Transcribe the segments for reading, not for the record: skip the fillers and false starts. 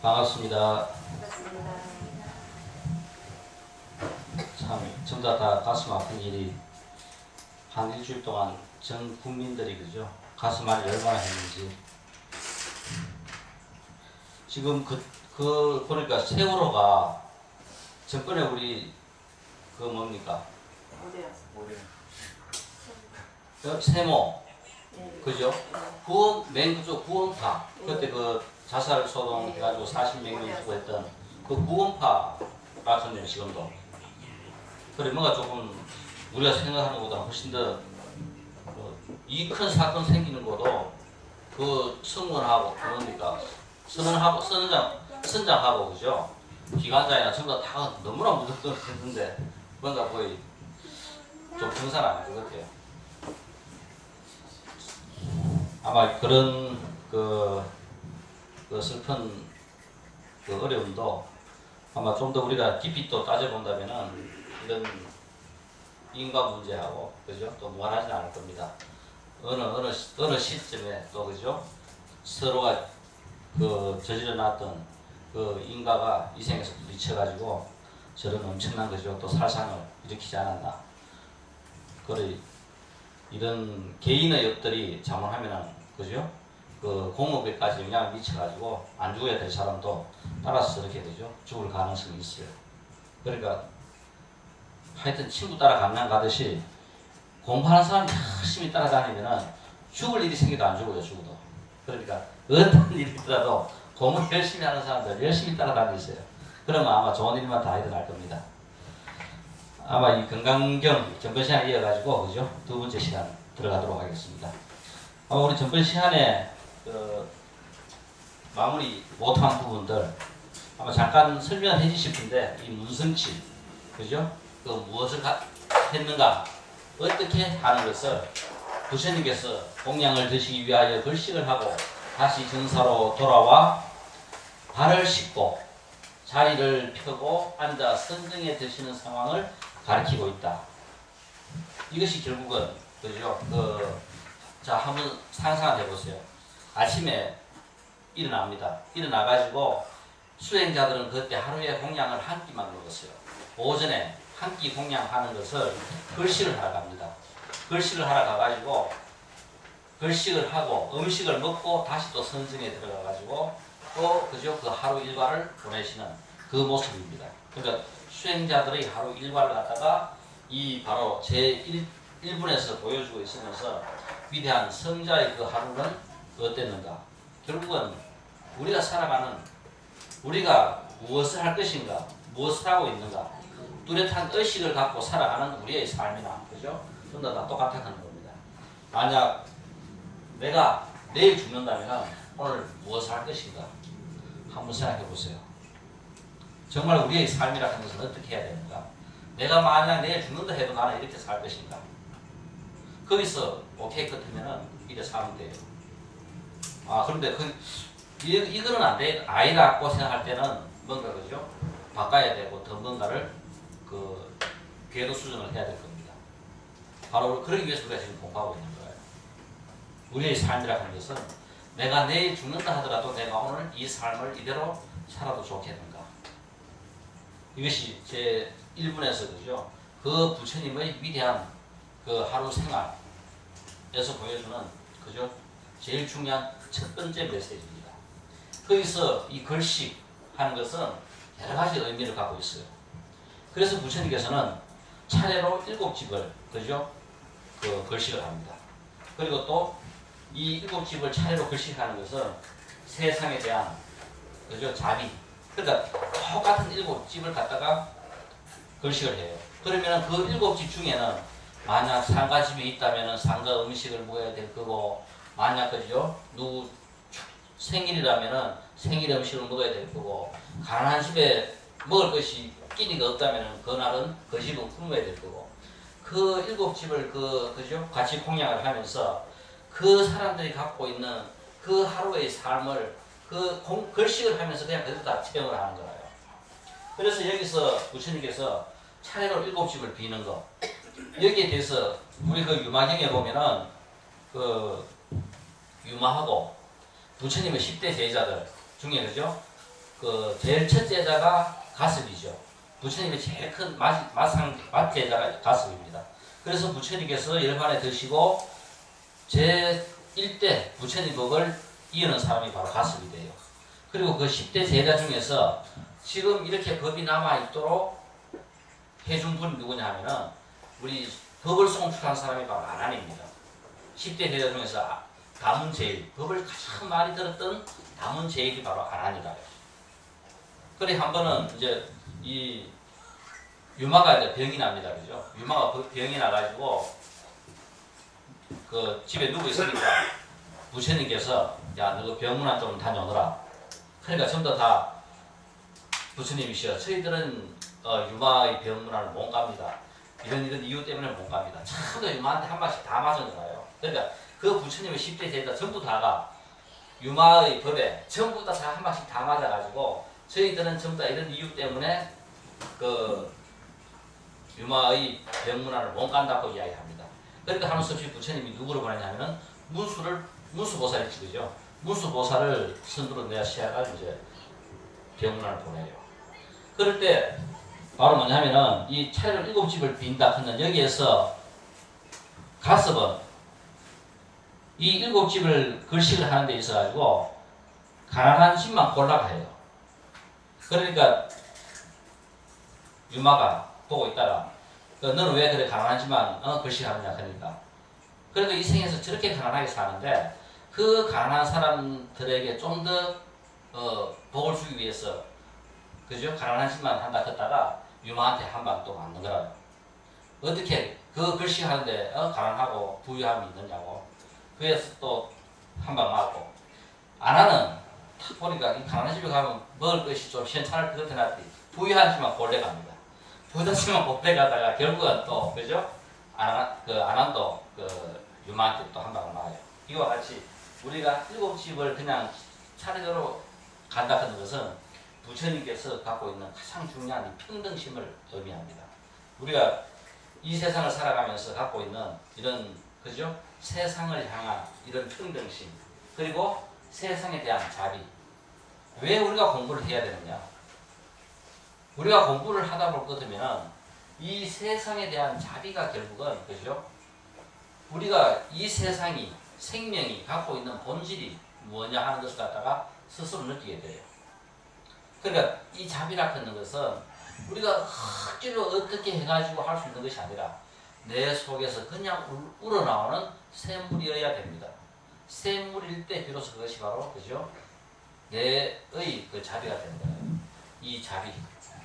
반갑습니다. 참 전부 다 가슴 아픈 일이 한 일주일 동안 전 국민들이 그죠 가슴 앓이 얼마나 했는지 지금 보니까 세월호가 전번에 우리 그 뭡니까 세모 그죠 구원파 그때 그 자살 소동 해가지고 40명 수고했던 그 구원파라거든요 지금도. 그래 뭔가 조금 우리가 생각하는 것보다 훨씬 더 이 큰 사건 생기는 것도 그 승무원하고 그러니까 선장하고 그죠 기관장이나 전부 다 너무나 무섭던데 뭔가 거의 좀 정상 아닌 것 같아요. 아마 그런 그 슬픈 그 어려움도 아마 좀 더 우리가 깊이 또 따져본다면은 이런 인과 문제하고 그죠 또 무관하지는 않을 겁니다. 어느 시점에 또 그죠 서로가 그 저질러놨던 그 인과가 이 생에서 부딪혀가지고 저런 엄청난 그죠 또 살상을 일으키지 않았나. 그래 이런 개인의 엽들이 잘못하면은 그죠 그 공업에까지 영향을 미쳐가지고 안 죽어야 될 사람도 따라서 저렇게 되죠 죽을 가능성이 있어요. 그러니까 하여튼 친구 따라 강남 가듯이 공부하는 사람이 열심히 따라다니면은 죽을 일이 생겨도 안 죽어요 죽어도. 그러니까 어떤 일이 있더라도 공부 열심히 하는 사람들 열심히 따라다니세요. 그러면 아마 좋은 일만 다 일어날 겁니다. 아마 이 건강경 전번 시간에 이어가지고 그죠 두 번째 시간 들어가도록 하겠습니다. 아마 우리 전번 시간에 그 마무리 못한 부분들 아마 잠깐 설명해 주실 텐데 이 문성치 그죠 그 무엇을 했는가 어떻게 하는 것을 부처님께서 공양을 드시기 위하여 걸식을 하고 다시 정사로 돌아와 발을 씻고 자리를 펴고 앉아 선정에 드시는 상황을 가리키고 있다. 이것이 결국은 그죠 자 한번 상상해 보세요. 아침에 일어납니다. 일어나가지고 수행자들은 그때 하루에 공양을 한 끼만 먹었어요. 오전에 한 끼 공양하는 것을 걸식을 하러 갑니다. 걸식을 하러 가가지고 걸식을 하고 음식을 먹고 다시 또 선정에 들어가가지고 또 그죠 그 하루 일과를 보내시는 그 모습입니다. 그러니까 수행자들의 하루 일과를 갖다가 이 바로 제 1분에서 보여주고 있으면서 위대한 성자의 그 하루는 어땠는가? 결국은 우리가 살아가는 우리가 무엇을 할 것인가? 무엇을 하고 있는가? 뚜렷한 의식을 갖고 살아가는 우리의 삶이나 그죠? 전부 다 똑같다는 겁니다. 만약 내가 내일 죽는다면 오늘 무엇을 할 것인가? 한번 생각해 보세요. 정말 우리의 삶이라는 것은 어떻게 해야 되는가? 내가 만약 내일 죽는다 해도 나는 이렇게 살 것인가? 거기서 오케이 끝으면은 이래 사면 돼요. 그런데 이거는 안 돼, 아니라고 생각할 때는 뭔가 그죠? 바꿔야 되고 더 뭔가를 그 궤도 수정을 해야 될 겁니다. 바로 그러기 위해서 우리가 지금 공부하고 있는 거예요. 우리의 삶이라는 하는 것은 내가 내일 죽는다 하더라도 내가 오늘 이 삶을 이대로 살아도 좋겠는가? 이것이 제 1분에서 그죠? 그 부처님의 위대한 그 하루 생활에서 보여주는 그죠? 제일 중요한 첫 번째 메시지입니다. 거기서 이 걸식 하는 것은 여러 가지 의미를 갖고 있어요. 그래서 부처님께서는 차례로 7집을 그죠? 그 걸식을 합니다. 그리고 또 이 7집을 차례로 걸식하는 것은 세상에 대한 그죠? 자비. 그러니까 똑같은 7집을 갖다가 걸식을 해요. 그러면 그 7집 중에는 만약 상가집이 있다면 상가 음식을 먹어야 될 거고, 만약 그죠? 누구 생일이라면 생일 음식을 먹어야 될 거고, 가난한 집에 먹을 것이 끼니가 없다면 그날은 그 집은 굶어야 될 거고, 그 7집을 그죠? 같이 공양을 하면서 그 사람들이 갖고 있는 그 하루의 삶을 걸식을 하면서 그냥 그대로 다 체험을 하는 거예요. 그래서 여기서 부처님께서 차례로 7집을 비는 거, 여기에 대해서 우리 그 유마경에 보면은 그 유마하고 부처님의 10대 제자들 중에 그죠? 그 제일 첫 제자가 가습이죠. 부처님의 제일 큰 맛제자가 가습입니다. 그래서 부처님께서 열반에 드시고 제1대 부처님 법을 이어는 사람이 바로 가습이 돼요. 그리고 그 10대 제자 중에서 지금 이렇게 법이 남아있도록 해준 분이 누구냐 하면은 우리 법을 송출한 사람이 바로 아난입니다. 10대 제자 중에서 다문제일, 법을 가장 많이 들었던 다문제일이 바로 아난이라요. 그래 한 번은 이제 이 유마가 이제 병이 납니다. 그죠? 유마가 병이 나가지고 그 집에 누구 있으니까 부처님께서 야, 너 병문안 좀 다녀오너라. 그러니까 전부 다 부처님이시여, 저희들은 유마의 병문안을 못 갑니다. 이런 이유 때문에 못 갑니다. 전부 유마한테 한 번씩 다 맞은 거예요. 그러니까 그 부처님의 10대 제자 전부 다가 유마의 법에 전부 다 한 번씩 다 맞아가지고 저희들은 전부 다 이런 이유 때문에 그 유마의 병문안을 못 간다고 이야기합니다. 그러니까 하는 수 없이 부처님이 누구를 보내냐면은 문수보살이 찍으죠. 문수보살을 선두로 내야 시야가 이제 병문안을 보내요. 그럴 때 바로 뭐냐면은 이 차례로 7집을 빈다 하는 여기에서 가섭은 이 7집을 걸식을 하는 데 있어가지고 가난한 집만 골라가 해요. 그러니까 유마가 보고 있다가 너는 왜 그래 가난한 집만 걸식하느냐 하니까, 그래도 이 생에서 저렇게 가난하게 사는데 그 가난한 사람들에게 좀 더 복을 주기 위해서 그죠? 가난한 집만 한다 했다가 유마한테 한 방 또 맞는 거라요. 어떻게 그 걸식하는데 가난하고 부유함이 있느냐고. 그래서 또 한 방 맞고, 아나는 딱 보니까 이 가난한 집에 가면 먹을 것이 좀 시원찮을 것 같아놨더니 부유한 집만 골래 갑니다. 부유한 집만 골래 가다가 결국은 또 그죠? 아난도 그 유마한테 또 한 방을 맞아요. 이와 같이 우리가 7집을 그냥 차례대로 간다 하는 것은 부처님께서 갖고 있는 가장 중요한 이 평등심을 의미합니다. 우리가 이 세상을 살아가면서 갖고 있는 이런 그죠? 세상을 향한 이런 평등심, 그리고 세상에 대한 자비. 왜 우리가 공부를 해야 되느냐? 우리가 공부를 하다 볼 것 같으면 이 세상에 대한 자비가 결국은 그죠? 우리가 이 세상이 생명이 갖고 있는 본질이 뭐냐 하는 것을 갖다가 스스로 느끼게 돼요. 그러니까 이 자비라 하는 것은 우리가 억지로 어떻게 해가지고 할 수 있는 것이 아니라 내 속에서 그냥 우러나오는 샘물이어야 됩니다. 샘물일 때 비로소 그것이 바로 그죠? 내의 그 자비가 되는 거예요. 이 자비.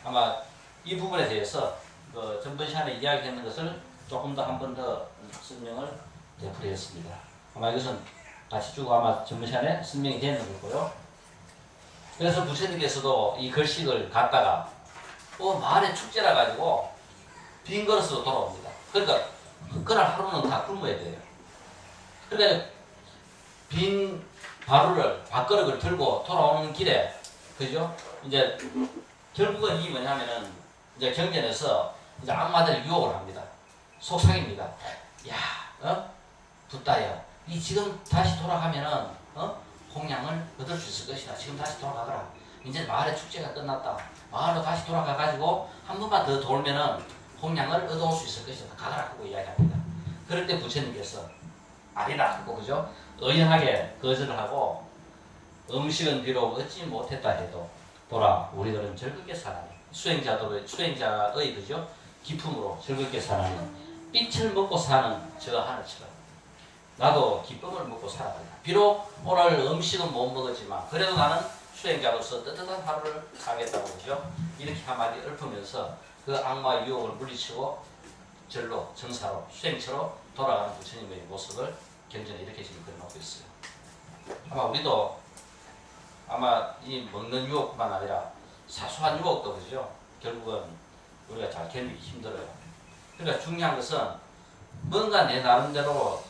아마 이 부분에 대해서 전번 시간에 이야기했는 것을 조금 더 한 번 더 설명을 되풀이했습니다. 아마 이것은 같이 쭉 아마 전번 시간에 설명이 되는 거고요. 그래서 부처님께서도 이 걸식을 갖다가 마을에 축제라 가지고 빈 그릇으로 돌아옵니다. 그러니까 그날 하루는 다 굶어야 돼요. 그러니까 빈 밥그릇을 들고 돌아오는 길에 그죠? 이제 결국은 이 뭐냐면은 이제 경전에서 이제 악마들 유혹을 합니다. 속상입니다. 야, 붓다야, 이 지금 다시 돌아가면은 홍양을 얻을 수 있을 것이다. 지금 다시 돌아가거라. 이제 마을의 축제가 끝났다. 마을로 다시 돌아가가지고 한 번만 더 돌면은 홍양을 얻어올 수 있을 것이다. 가거라 하고 이야기합니다. 그럴 때 부처님께서 아니다 하고 그죠? 의연하게 거절을 하고 음식은 비록 얻지 못했다 해도 우리들은 즐겁게 살아니 수행자의 그죠? 기품으로 즐겁게 살아니 빛을 먹고 사는 저 하늘처럼 나도 기쁨을 먹고 살아간다. 비록 오늘 음식은 못 먹었지만 그래도 나는 수행자로서 뜨뜻한 하루를 살겠다고 그죠? 이렇게 한마디 읊으면서 그 악마의 유혹을 물리치고 절로 정사로 수행처로 돌아가는 부처님의 모습을 경전에 이렇게 지금 그려놓고 있어요. 아마 우리도 아마 이 먹는 유혹뿐만 아니라 사소한 유혹도 그죠? 결국은 우리가 잘 견디기 힘들어요. 그러니까 중요한 것은 뭔가 내 나름대로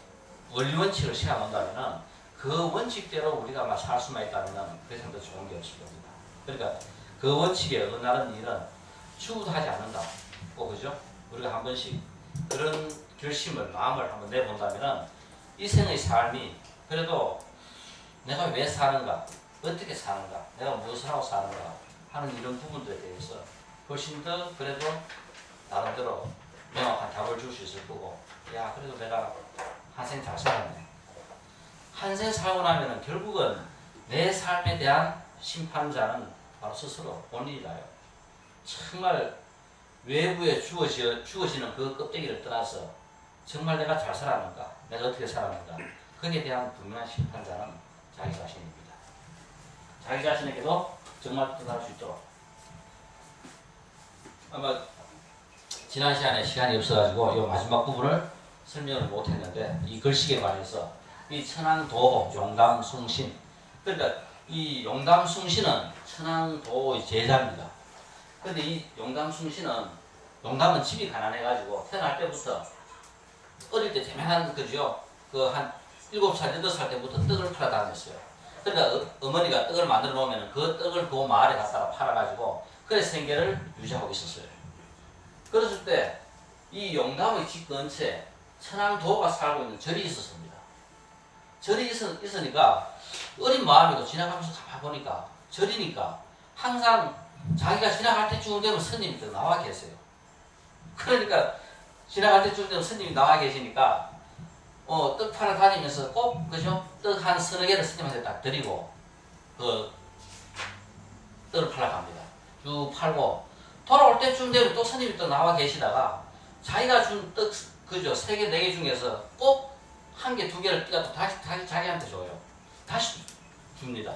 원리 원칙을 세워놓는다면은 그 원칙대로 우리가 막 살 수만 있다면은 그 이상 더 좋은 게 없을 겁니다. 그러니까 그 원칙에 어긋나는 일은 추구도 하지 않는다. 그죠? 우리가 한 번씩 그런 결심을 마음을 한번 내본다면은 이 생의 삶이 그래도 내가 왜 사는가, 어떻게 사는가, 내가 무엇을 하고 사는가 하는 이런 부분들에 대해서 훨씬 더 그래도 나름대로 명확한 답을 줄 수 있을 거고, 야 그래도 내가 한 생 잘 살았네. 한 생 살고 나면은 결국은 내 삶에 대한 심판자는 바로 스스로 본인이라요. 정말 외부에 주어지는 그 껍데기를 떠나서 정말 내가 잘 살았는가, 내가 어떻게 살았는가, 거기에 대한 분명한 심판자는 자기 자신입니다. 자기 자신에게도 정말 떠날 수 있도록. 아마 지난 시간에 시간이 없어가지고 이 마지막 부분을 설명을 못했는데, 이 글씨에 관해서 이 천황도호 용담숭신, 그러니까 이 용담숭신은 천황도호의 제자입니다. 근데 이 용담숭신은, 용담은 집이 가난해가지고 태어날 때부터 어릴 때 재미난 그죠? 그 한 7살, 8살 때부터 떡을 팔아 다녔어요. 그러니까 어머니가 떡을 만들어 놓으면 그 떡을 그 마을에 갖다가 팔아가지고 그래 생계를 유지하고 있었어요. 그랬을 때 이 용담의 집 근처에 천황도호가 살고 있는 절이 있었습니다. 절이 있으니까 어린 마음이고 지나가면서 가만 보니까 절이니까 항상 자기가 지나갈 때쯤 되면 스님이 나와 계세요. 그러니까 지나갈 때쯤 되면 스님이 나와 계시니까 떡 팔아 다니면서 꼭 그죠? 떡 한 서너 개를 스님한테 딱 드리고 그 떡을 팔아 갑니다. 쭉 팔고 돌아올 때쯤 되면 또 스님이 또 나와 계시다가 자기가 준 떡 그죠? 3개, 4개 중에서 꼭 1개, 2개를 띄어도 다시 자기한테 줘요. 다시 줍니다.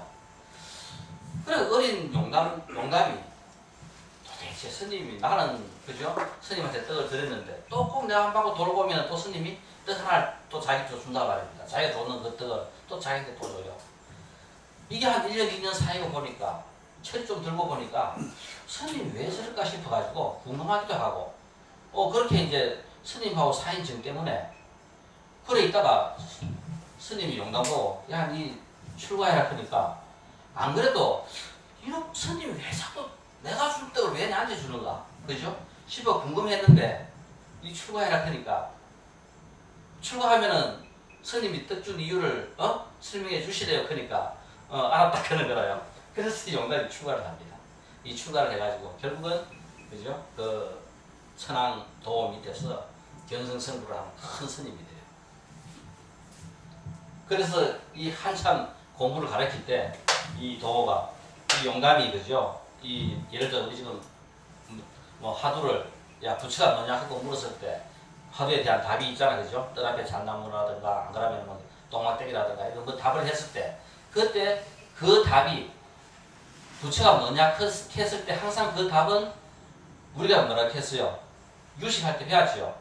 그래 어린 용감이 도대체 스님이 나는 그죠? 스님한테 떡을 드렸는데 또 꼭 내가 한 바퀴 돌아보면 또 스님이 떡 하나 또 자기 또 준다 말입니다. 자기가 줬는 그 떡을 또 자기한테 또 줘요. 이게 한 1년, 2년 사이고 보니까 철이 좀 들고 보니까 스님이 왜 저럴까 싶어가지고 궁금하기도 하고 그렇게 이제 스님하고 사인증 때문에 그래 있다가 스님이 용담보고 야 니 출가해라 하니까 안 그래도 이런 스님이 왜 자꾸 내가 준 떡을 왜 나한테 주는가 그죠? 싶어 궁금했는데 이 출가해라 하니까 출가하면은 스님이 떡 준 이유를 설명해 주시래요. 그러니까 알았다 하는 거라요. 그래서 용담이 출가를 합니다. 이 출가를 해가지고 결국은 그죠? 그 천황도호 밑에서 견성성불을 하는 큰 스님이 돼요. 그래서 이 한참 공부를 가르칠 때 이 도호가 이 용감이 그죠? 이 예를 들어 우리 지금 뭐 화두를 야 부처가 뭐냐 하고 물었을 때 화두에 대한 답이 있잖아 그죠? 떡 앞에 잣나무라든가 안 그러면 뭐 똥막대기라든가 이런 거 답을 했을 때 그때 그 답이 부처가 뭐냐 했을 때 항상 그 답은 우리가 뭐라 했어요? 유식할 때 배웠죠.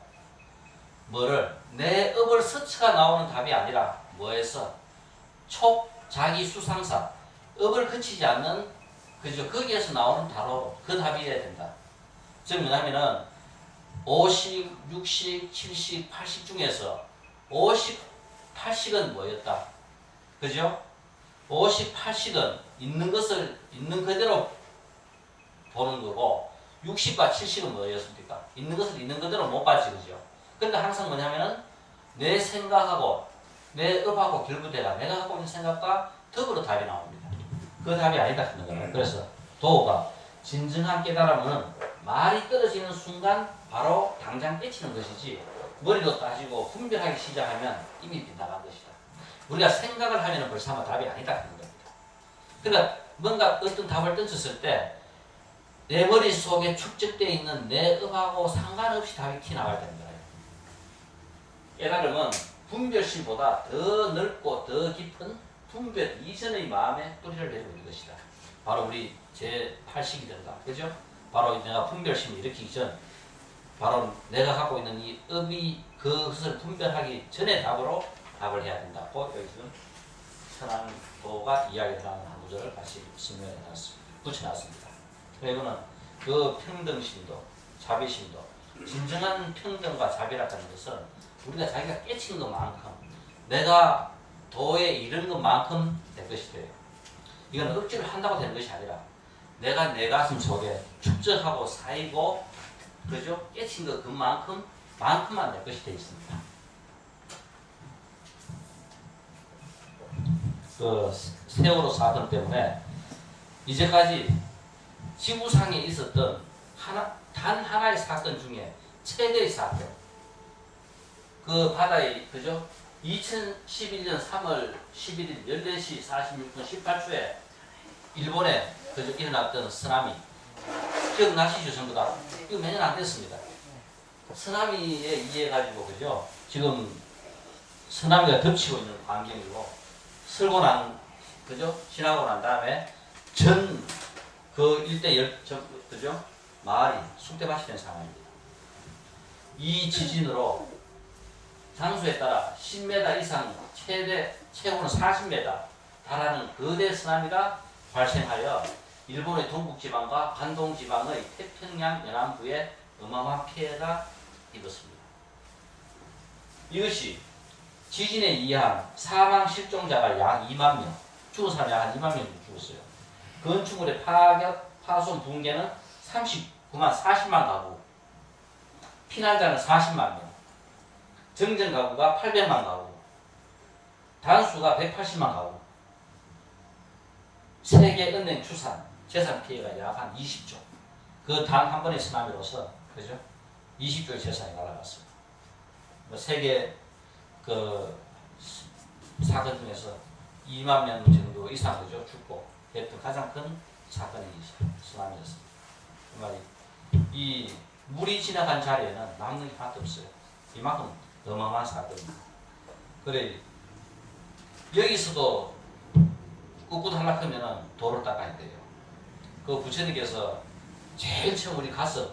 뭐를 내 업을 서처가 나오는 답이 아니라 뭐에서 촉 자기 수상사 업을 그치지 않는 그죠 거기에서 나오는 바로 그 답이어야 된다. 즉 뭐냐면은 5식, 6식, 7식, 8식 중에서 5식, 8식은 뭐였다? 그죠? 5식, 8식은 있는 것을 있는 그대로 보는 거고 60과 70은 뭐였습니까? 있는 것을 있는 그대로 못 봤지 그죠? 그러니까 항상 뭐냐면은 내 생각하고 내 업하고 결부돼가 내가 하고 있는 생각과 더불어 답이 나옵니다. 그 답이 아니다 하는 거예요. 그래서 도가 진정한 깨달음은 말이 떨어지는 순간 바로 당장 깨치는 것이지 머리로 따지고 분별하기 시작하면 이미 빗나간 것이다. 우리가 생각을 하면 벌써 아마 답이 아니다 하는 겁니다. 그러니까 뭔가 어떤 답을 던졌을 때 내 머릿속에 축적되어 있는 내 업하고 상관없이 답이 튀어나와야 되는 거예요. 깨달음은 분별심보다 더 넓고 더 깊은 분별 이전의 마음에 뿌리를 내리고 있는 것이다. 바로 우리 제8식이든가 그죠? 바로 내가 분별심을 일으키기 전, 바로 내가 갖고 있는 이 업이 그것을 분별하기 전에 답을 해야 된다고 여기 지금 선왕도가 이야기를 하는 한 구절을 다시 붙여놨습니다. 이거는 그 평등심도, 자비심도, 진정한 평등과 자비라는 것은 우리가 자기가 깨친 것만큼, 내가 도에 이르는 것만큼 내 것이 돼요. 이건 억지로 한다고 되는 것이 아니라 내가 내 가슴 속에 축적하고 쌓이고, 그죠? 깨친 것 그만큼만 내 것이 되어 있습니다. 그 세월호 사건 때문에 이제까지 지구상에 있었던 단 하나의 사건 중에 최대의 사건, 그 바다에, 그죠? 2011년 3월 11일 14시 46분 18초에 일본에 그저 일어났던 쓰나미 기억나시죠? 전부 다. 이거 몇 년 안 됐습니다. 쓰나미에 의해 가지고, 그죠? 지금 쓰나미가 덮치고 있는 환경이고, 그죠? 지나고 난 다음에 그 일대 그죠? 마을이 쑥대밭이 된 상황입니다. 이 지진으로 장소에 따라 10m 이상, 최고는 40m 달하는 거대 쓰나미가 발생하여 일본의 동북지방과 관동지방의 태평양 연안부에 어마어마한 피해가 입었습니다. 이것이 지진에 의한 사망 실종자가 약 2만 명, 죽은 사람이 약 2만 명 죽었어요. 건축물의 파손 붕괴는 40만 가구, 피난자는 40만 명, 정전 가구가 800만 가구, 단수가 180만 가구, 세계은행 재산 피해가 약 한 20조. 그 단 한 번의 쓰나미로서, 그죠? 20조의 재산이 날아갔습니다. 세계 그 사건 중에서 2만 명 정도 이상, 그죠? 죽고 했던 가장 큰 사건이 쓰나미였습니다. 그 말이, 이 물이 지나간 자리에는 남는 게 하나도 없어요. 이만큼 어마어마한 사건입니다. 그래, 여기서도 꿋꿋 하려면 돌을 닦아야 돼요. 그 부처님께서 제일 처음 우리 가서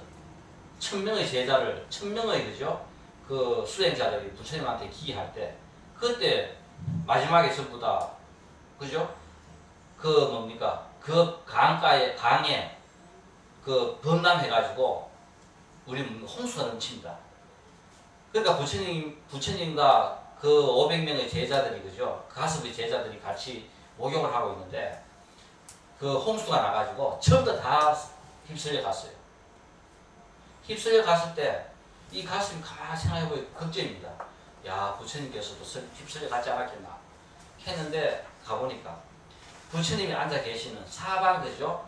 1000명의 제자를, 1000명의, 그죠? 그 수행자들이 부처님한테 기할 때, 그때 마지막에 전부 다, 그죠? 그 뭡니까? 그 강에 그 범람해가지고 우리 홍수가 넘칩니다. 그러니까 부처님과 그 500명의 제자들이, 그죠? 가섭의 제자들이 같이 목욕을 하고 있는데, 그 홍수가 나가지고 전부 다 휩쓸려 갔어요. 휩쓸려 갔을 때 이 가슴이 가만히 생각해보니 걱정입니다. 야, 부처님께서도 휩쓸려 갔지 않았겠나 했는데, 가보니까 부처님이 앉아 계시는 사방, 그죠?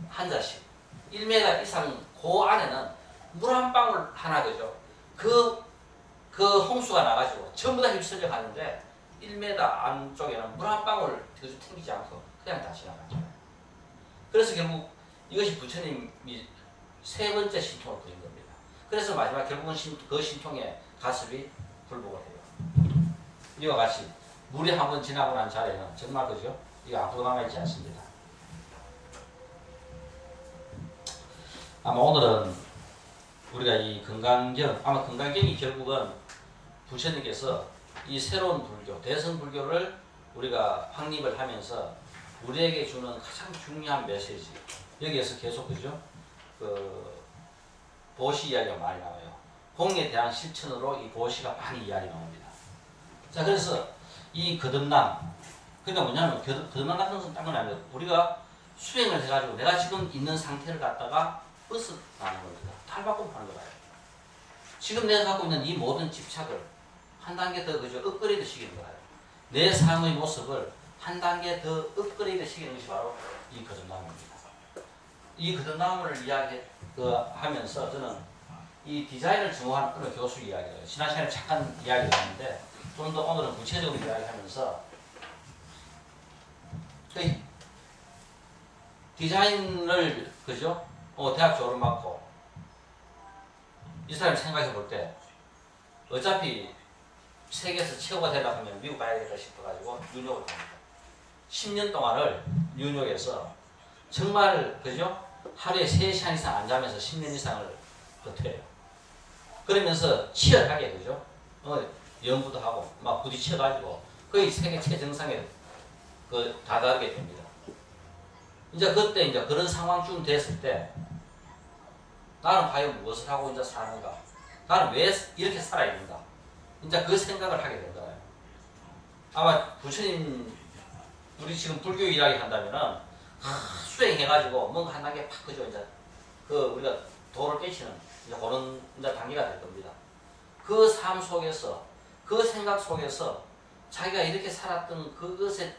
한 자씩 1m 이상 그 안에는 물 한 방울 하나, 그죠? 그 홍수가 나가지고 전부 다 휩쓸려 가는데 1m 안쪽에는 물 한 방울 튕기지 않고 그냥 다 지나가죠. 그래서 결국 이것이 부처님이 세 번째 신통을 부린 겁니다. 그래서 마지막 결국은 그 신통에 가습이 굴복을 해요. 이와 같이 물이 한번 지나고 난 자리에는 정말, 그죠? 이거 아무도 남아있지 않습니다. 아마 오늘은 우리가 이 아마 건강경이 결국은 부처님께서 이 새로운 불교, 대승불교를 우리가 확립을 하면서 우리에게 주는 가장 중요한 메시지, 여기에서 계속, 그죠? 그 보시 이야기가 많이 나와요. 공에 대한 실천으로 이 보시가 많이 이야기 나옵니다. 자, 그래서 이 거듭남, 그러니까 뭐냐면 거듭남 같은 것은 딴 건 아니에요. 우리가 수행을 해가지고 내가 지금 있는 상태를 갖다가 벗어나는 겁니다. 탈바꿈 하는 거예요. 지금 내가 갖고 있는 이 모든 집착을 한 단계 더, 그죠? 업그레이드 시키는 거예요. 내 삶의 모습을 한 단계 더 업그레이드 시키는 것이 바로 이 거듭남입니다. 이 거듭남을 하면서 저는 이 디자인을 전공하는 어느 교수 이야기를, 지난 시간에 잠깐 이야기를 했는데, 좀 더 오늘은 구체적으로 이야기하면서 그 디자인을, 그죠? 대학 졸업받고 이 사람이 생각해 볼 때 어차피 세계에서 최고가 되려고 하면 미국 가야겠다 싶어가지고 뉴욕을 갑니다. 10년 동안을 뉴욕에서 정말, 그죠? 하루에 3시간 이상 안 자면서 10년 이상을 버텨요. 그러면서 치열하게, 그죠? 연구도 하고, 막 부딪혀가지고, 거의 세계 최정상에 다다르게 됩니다. 이제 그때 이제 그런 상황쯤 됐을 때, 나는 과연 무엇을 하고 이제 사는가? 나는 왜 이렇게 살아야 된가? 이제 그 생각을 하게 된 거예요. 아마 부처님, 우리 지금 불교 이야기 한다면은, 수행해가지고 뭔가 한 단계 팍, 그죠? 이제 우리가 도를 깨치는 이제 그런 이제 단계가 될 겁니다. 그 삶 속에서, 그 생각 속에서 자기가 이렇게 살았던 그것을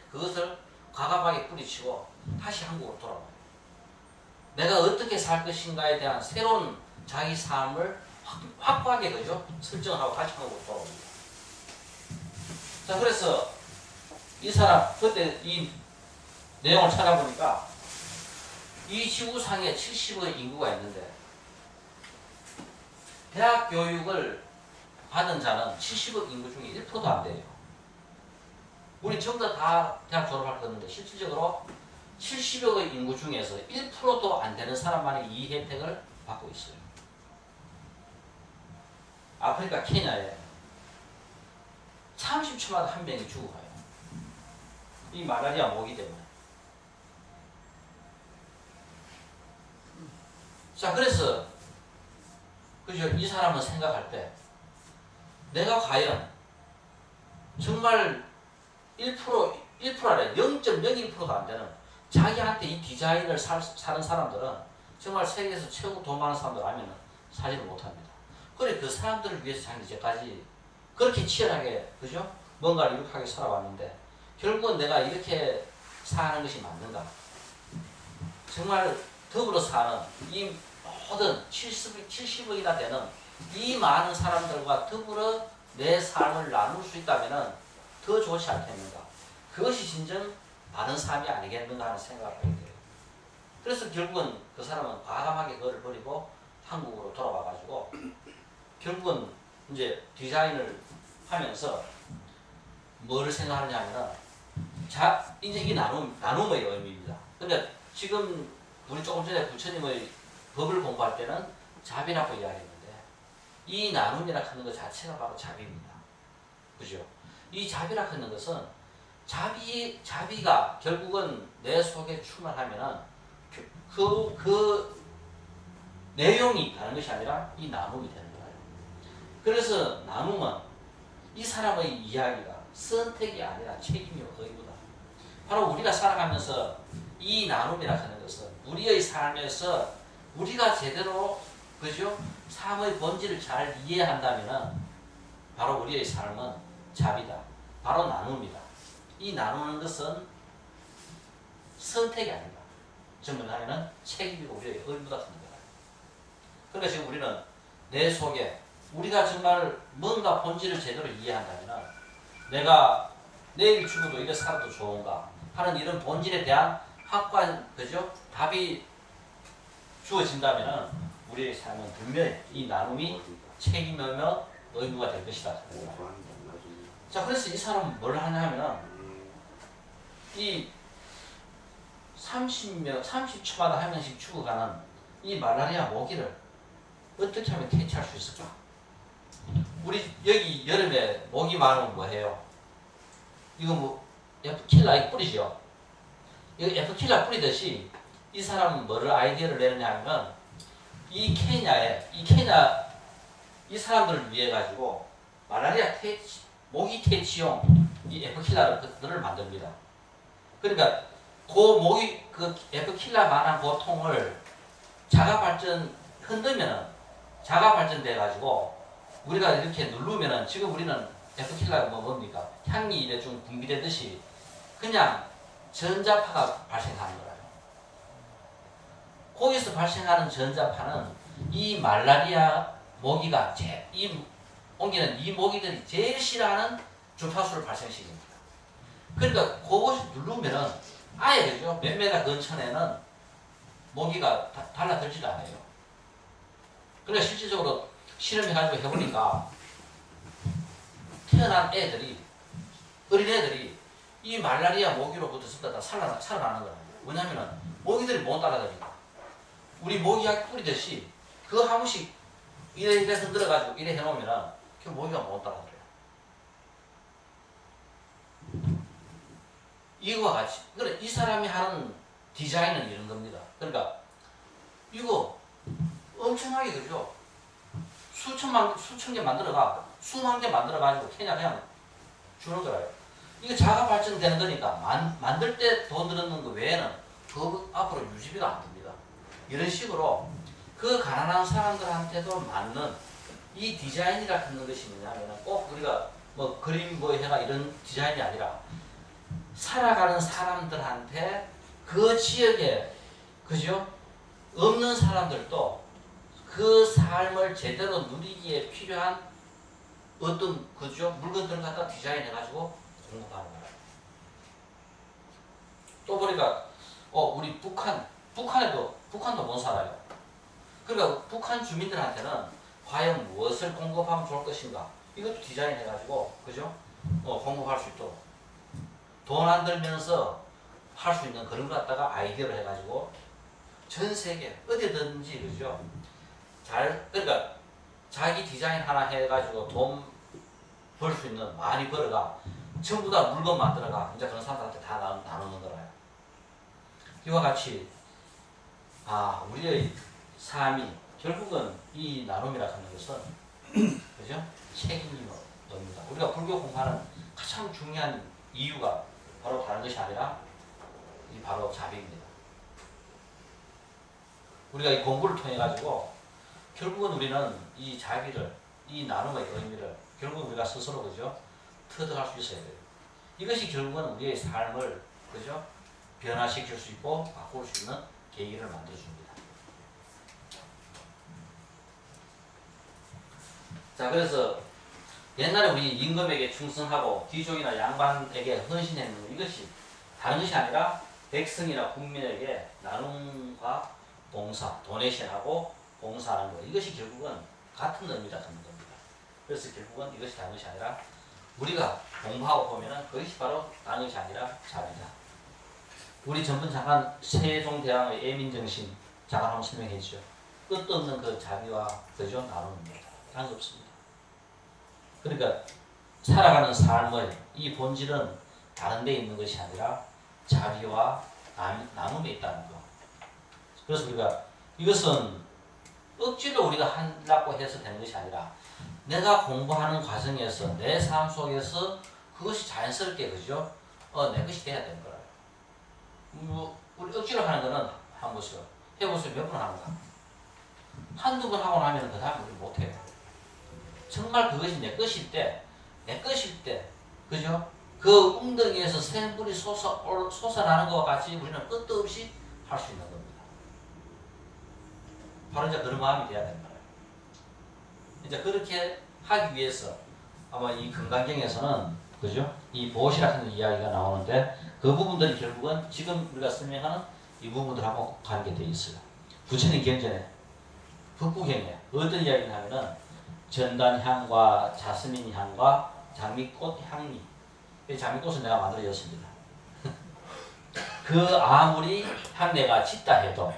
과감하게 뿌리치고 다시 한국으로 돌아와요. 내가 어떻게 살 것인가에 대한 새로운 자기 삶을 확고하게, 그죠? 설정하고 다시 한국으로 돌아옵니다. 자, 그래서 이 사람, 그때 이 내용을 찾아보니까 이 지구상에 70의 인구가 있는데 대학 교육을 받은 자는 70억 인구 중에 1%도 안 돼요. 우리 전부 다 대학 졸업할 거였는데 실질적으로 70억의 인구 중에서 1%도 안 되는 사람만이 이 혜택을 받고 있어요. 아프리카 케냐에 30초마다 한 명이 죽어가요. 이 말라리아 모기 때문에. 자, 그래서 그죠? 이 사람은 생각할 때 내가 과연 정말 1%아래 0.01%도 안 되는 자기한테 이 디자인을 사는 사람들은 정말 세계에서 최고 돈 많은 사람들 아니면 사지를 못합니다. 그래, 그 사람들을 위해서 자기는 이제까지 그렇게 치열하게, 그죠? 뭔가를 이룩하게 살아왔는데 결국은 내가 이렇게 사는 것이 맞는가? 정말 더불어 사는 이 모든 70억이나 되는 이 많은 사람들과 더불어 내 삶을 나눌 수 있다면 더 좋지 않겠는가? 그것이 진정 바른 삶이 아니겠는가 하는 생각을 하게 돼요. 그래서 결국은 그 사람은 과감하게 그걸 버리고 한국으로 돌아와가지고 결국은 이제 디자인을 하면서 뭐를 생각하느냐 하면은 이제 이게 나눔의 의미입니다. 그러니까 지금 우리 조금 전에 부처님의 법을 공부할 때는 자비라고 이야기했는데 이 나눔이라 하는 것 자체가 바로 자비입니다. 그죠? 이 자비라 하는 것은 자비가 결국은 내 속에 충만하면은 그 내용이 다른 것이 아니라 이 나눔이 되는 거예요. 그래서 나눔은 이 사람의 이야기가 선택이 아니라 책임이요 의무다. 바로 우리가 살아가면서 이 나눔이라 하는 것은 우리의 삶에서 우리가 제대로, 그죠? 삶의 본질을 잘 이해한다면은 바로 우리의 삶은 자비다. 바로 나눔이다. 이 나누는 것은 선택이 아니다. 정말 나는 책임이고 우리의 의무다 하는 거다. 그러니까 지금 우리는 내 속에 우리가 정말 뭔가 본질을 제대로 이해한다면 내가 내일 죽어도 이래 살아도 좋은가 하는 이런 본질에 대한 확고한, 그죠? 답이 주어진다면 우리의 삶은 분명히 이 나눔이 책임이며 의무가 될 것이다. 자, 그래서 이 사람은 뭘 하냐면 이 30초마다 한 명씩 죽어가는 이 말라리아 모기를 어떻게 하면 퇴치할 수 있을까? 우리 여기 여름에 모기 많으면 뭐 해요? 이거 뭐 에프킬라 뿌리죠? 이거 에프킬라 뿌리듯이 이 사람은 뭐를 아이디어를 내느냐 하면 이 케냐 이 사람들을 위해 가지고 말라리아 모기 퇴치용 이 에프킬라를 만듭니다. 그러니까 그 에프킬라만한 그 통을 자가발전 흔들면은 자가발전돼 가지고 우리가 이렇게 누르면은 지금 우리는 에프킬라가 뭡니까? 향이 이래 좀 분비되듯이 그냥 전자파가 발생하는 거예요. 거기서 발생하는 전자파는 이 말라리아 모기가 옮기는 이 모기들이 제일 싫어하는 주파수를 발생시킵니다. 그러니까 그것을 누르면은 아예 그죠? 몇 메가 근처에는 모기가 달라들지도 않아요. 그러니까 실질적으로 실험해가지고 해보니까 태어난 어린애들이 이 말라리아 모기로부터 전부 다 살아나는 거예요. 왜냐면은 모기들이 못 따라다니까. 우리 모기약 뿌리듯이 그거 한 번씩 이래 흔들어가지고 이래 해놓으면은 그 모기가 못 따라들어요. 이거와 같이. 그래, 이 사람이 하는 디자인은 이런 겁니다. 그러니까 이거 엄청나게 그죠? 수천 개 만들어가 수만 개 만들어가지고 그냥 주는 거예요. 이거 자가 발전되는 거니까 만들 때 돈 들었는 거 외에는 그 앞으로 유지비가 안 듭니다. 이런 식으로 그 가난한 사람들한테도 맞는 이 디자인이라 하는 것이 뭐냐면 꼭 우리가 뭐 그림 뭐 해가 이런 디자인이 아니라 살아가는 사람들한테 그 지역에 그죠? 없는 사람들도 그 삶을 제대로 누리기에 필요한 어떤 그죠? 물건들을 갖다 디자인해가지고 공급하는 거예요. 또 보니까 우리 북한도 못 살아요. 그러니까 북한 주민들한테는 과연 무엇을 공급하면 좋을 것인가 이것도 디자인해가지고 그죠? 공급할 수 있도록 돈 안 들면서 할 수 있는 그런 걸 갖다가 아이디어를 해가지고 전 세계 어디든지 그죠? 그러니까 자기 디자인 하나 해가지고 돈 벌 수 있는 많이 벌어가 전부 다 물건 만들어가 이제 그런 사람들한테 다 나누는 거라요. 이와 같이 우리의 삶이 결국은 이 나눔이라 하는 것은 그죠? 책임입니다. 우리가 불교 공부하는 가장 중요한 이유가 바로 다른 것이 아니라 바로 자비입니다. 우리가 이 공부를 통해 가지고 결국은 우리는 이 자비를 이 나눔의 의미를 결국 우리가 스스로 그죠? 터득할 수 있어야 돼요. 이것이 결국은 우리의 삶을 그죠? 변화시킬 수 있고 바꿀 수 있는 계기를 만들어줍니다. 자, 그래서 옛날에 우리 임금에게 충성하고 귀족이나 양반에게 헌신했는 이것이 다른 것이 아니라 백성이나 국민에게 나눔과 봉사, 도네이션하고 봉사하는 것 이것이 결국은 같은 의미라 하는 겁니다. 그래서 결국은 이것이 다른 것이 아니라 우리가 공부하고 보면은 그것이 바로 다른 것이 아니라 자비다. 우리 전번 잠깐 세종대왕의 애민정신 잠깐 한번 설명해 주죠. 끝도 없는 그 자비와 그죠? 나눔입니다. 다른 게 없습니다. 그러니까 살아가는 삶의 이 본질은 다른 데 있는 것이 아니라 자비와 나눔에 있다는 거. 그래서 우리가 이것은 억지로 우리가 하려고 해서 되는 것이 아니라 내가 공부하는 과정에서 내 삶 속에서 그것이 자연스럽게 그죠? 내 것이 돼야 되는 거예요. 우리 억지로 하는 거는 한 번씩 해보세요. 몇 번 하는가? 한두 번 하고 나면 그 다음에 우리 못해요. 정말 그것이 내 것일 때, 그죠? 그 웅덩이에서 샘물이 솟아나는 것과 같이 우리는 끝도 없이 할 수 있는 겁니다. 바로 이제 그런 마음이 돼야 된다. 이제 그렇게 하기 위해서 아마 이 금강경에서는 그죠? 이 보시라는 이야기가 나오는데 그 부분들이 결국은 지금 우리가 설명하는 이 부분들하고 관계되어 있어요. 부처님 경전에 북구경에 어떤 이야기를 하면은 전단향과 자스민향과 장미꽃 향미. 이 장미꽃은 내가 만들어졌습니다. 그 아무리 향내가 짙다 해도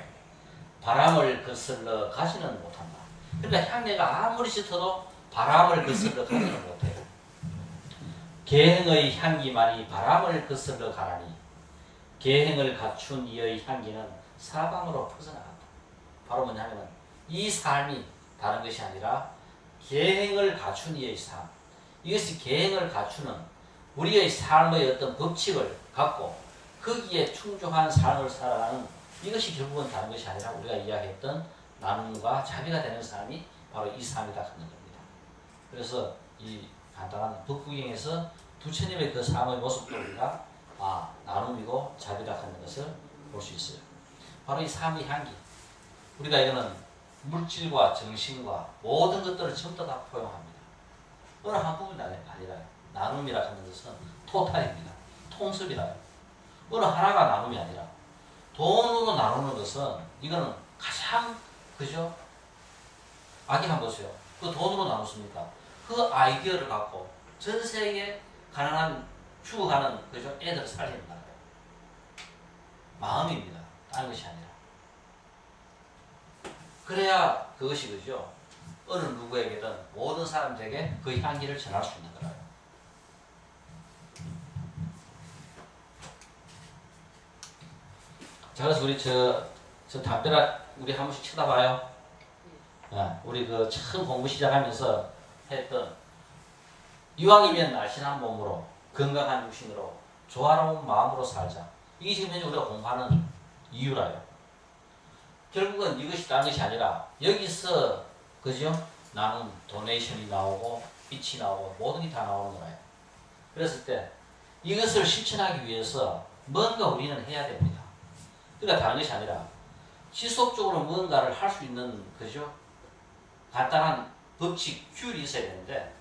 바람을 거슬러 가지는 못한다. 그러니까 향내가 아무리 짙어도 바람을 거슬러 가지는 못해요. 계행의 향기만이 바람을 거슬러 가라니 계행을 갖춘 이의 향기는 사방으로 퍼져나간다. 바로 뭐냐면 이 삶이 다른 것이 아니라 계행을 갖춘 이의 삶. 이것이 계행을 갖추는 우리의 삶의 어떤 법칙을 갖고 거기에 충족한 삶을 살아가는 이것이 결국은 다른 것이 아니라 우리가 이야기했던 나눔과 자비가 되는 삶이 바로 이 삶이다 하는 겁니다. 그래서 이 간단한 북구경에서 부처님의 그 삶의 모습도 우리가 나눔이고 자비다 하는 것을 볼 수 있어요. 바로 이 삶의 향기. 우리가 이거는 물질과 정신과 모든 것들을 전부 다 포용합니다. 어느 한 부분이 아니라 나눔이라 하는 것은 토탈입니다. 통섭이라요. 어느 하나가 나눔이 아니라 돈으로 나누는 것은 이거는 가장 그죠? 아기 한번 보세요. 그 돈으로 나눴습니까? 그 아이디어를 갖고 전 세계 가난한 죽어가는 그죠? 애들을 살리는 거예요. 마음입니다. 다른 것이 아니라. 그래야 그것이 그죠. 어느 누구에게든 모든 사람들에게 그 향기를 전할 수 있는 거라요. 자, 그래서 우리 저 담벼락 우리 한 번씩 쳐다봐요. 우리 그 처음 공부 시작하면서 했던 이왕이면 날씬한 몸으로 건강한 육신으로 조화로운 마음으로 살자. 이게 지금 현재 우리가 공부하는 이유라요. 결국은 이것이 다른 것이 아니라 여기서 그죠? 나는 도네이션이 나오고 빛이 나오고 모든 게 다 나오는 거예요. 그랬을 때 이것을 실천하기 위해서 뭔가 우리는 해야 됩니다. 그러니까 다른 것이 아니라 지속적으로 뭔가를 할 수 있는 그죠? 간단한 법칙, 규율이 있어야 되는데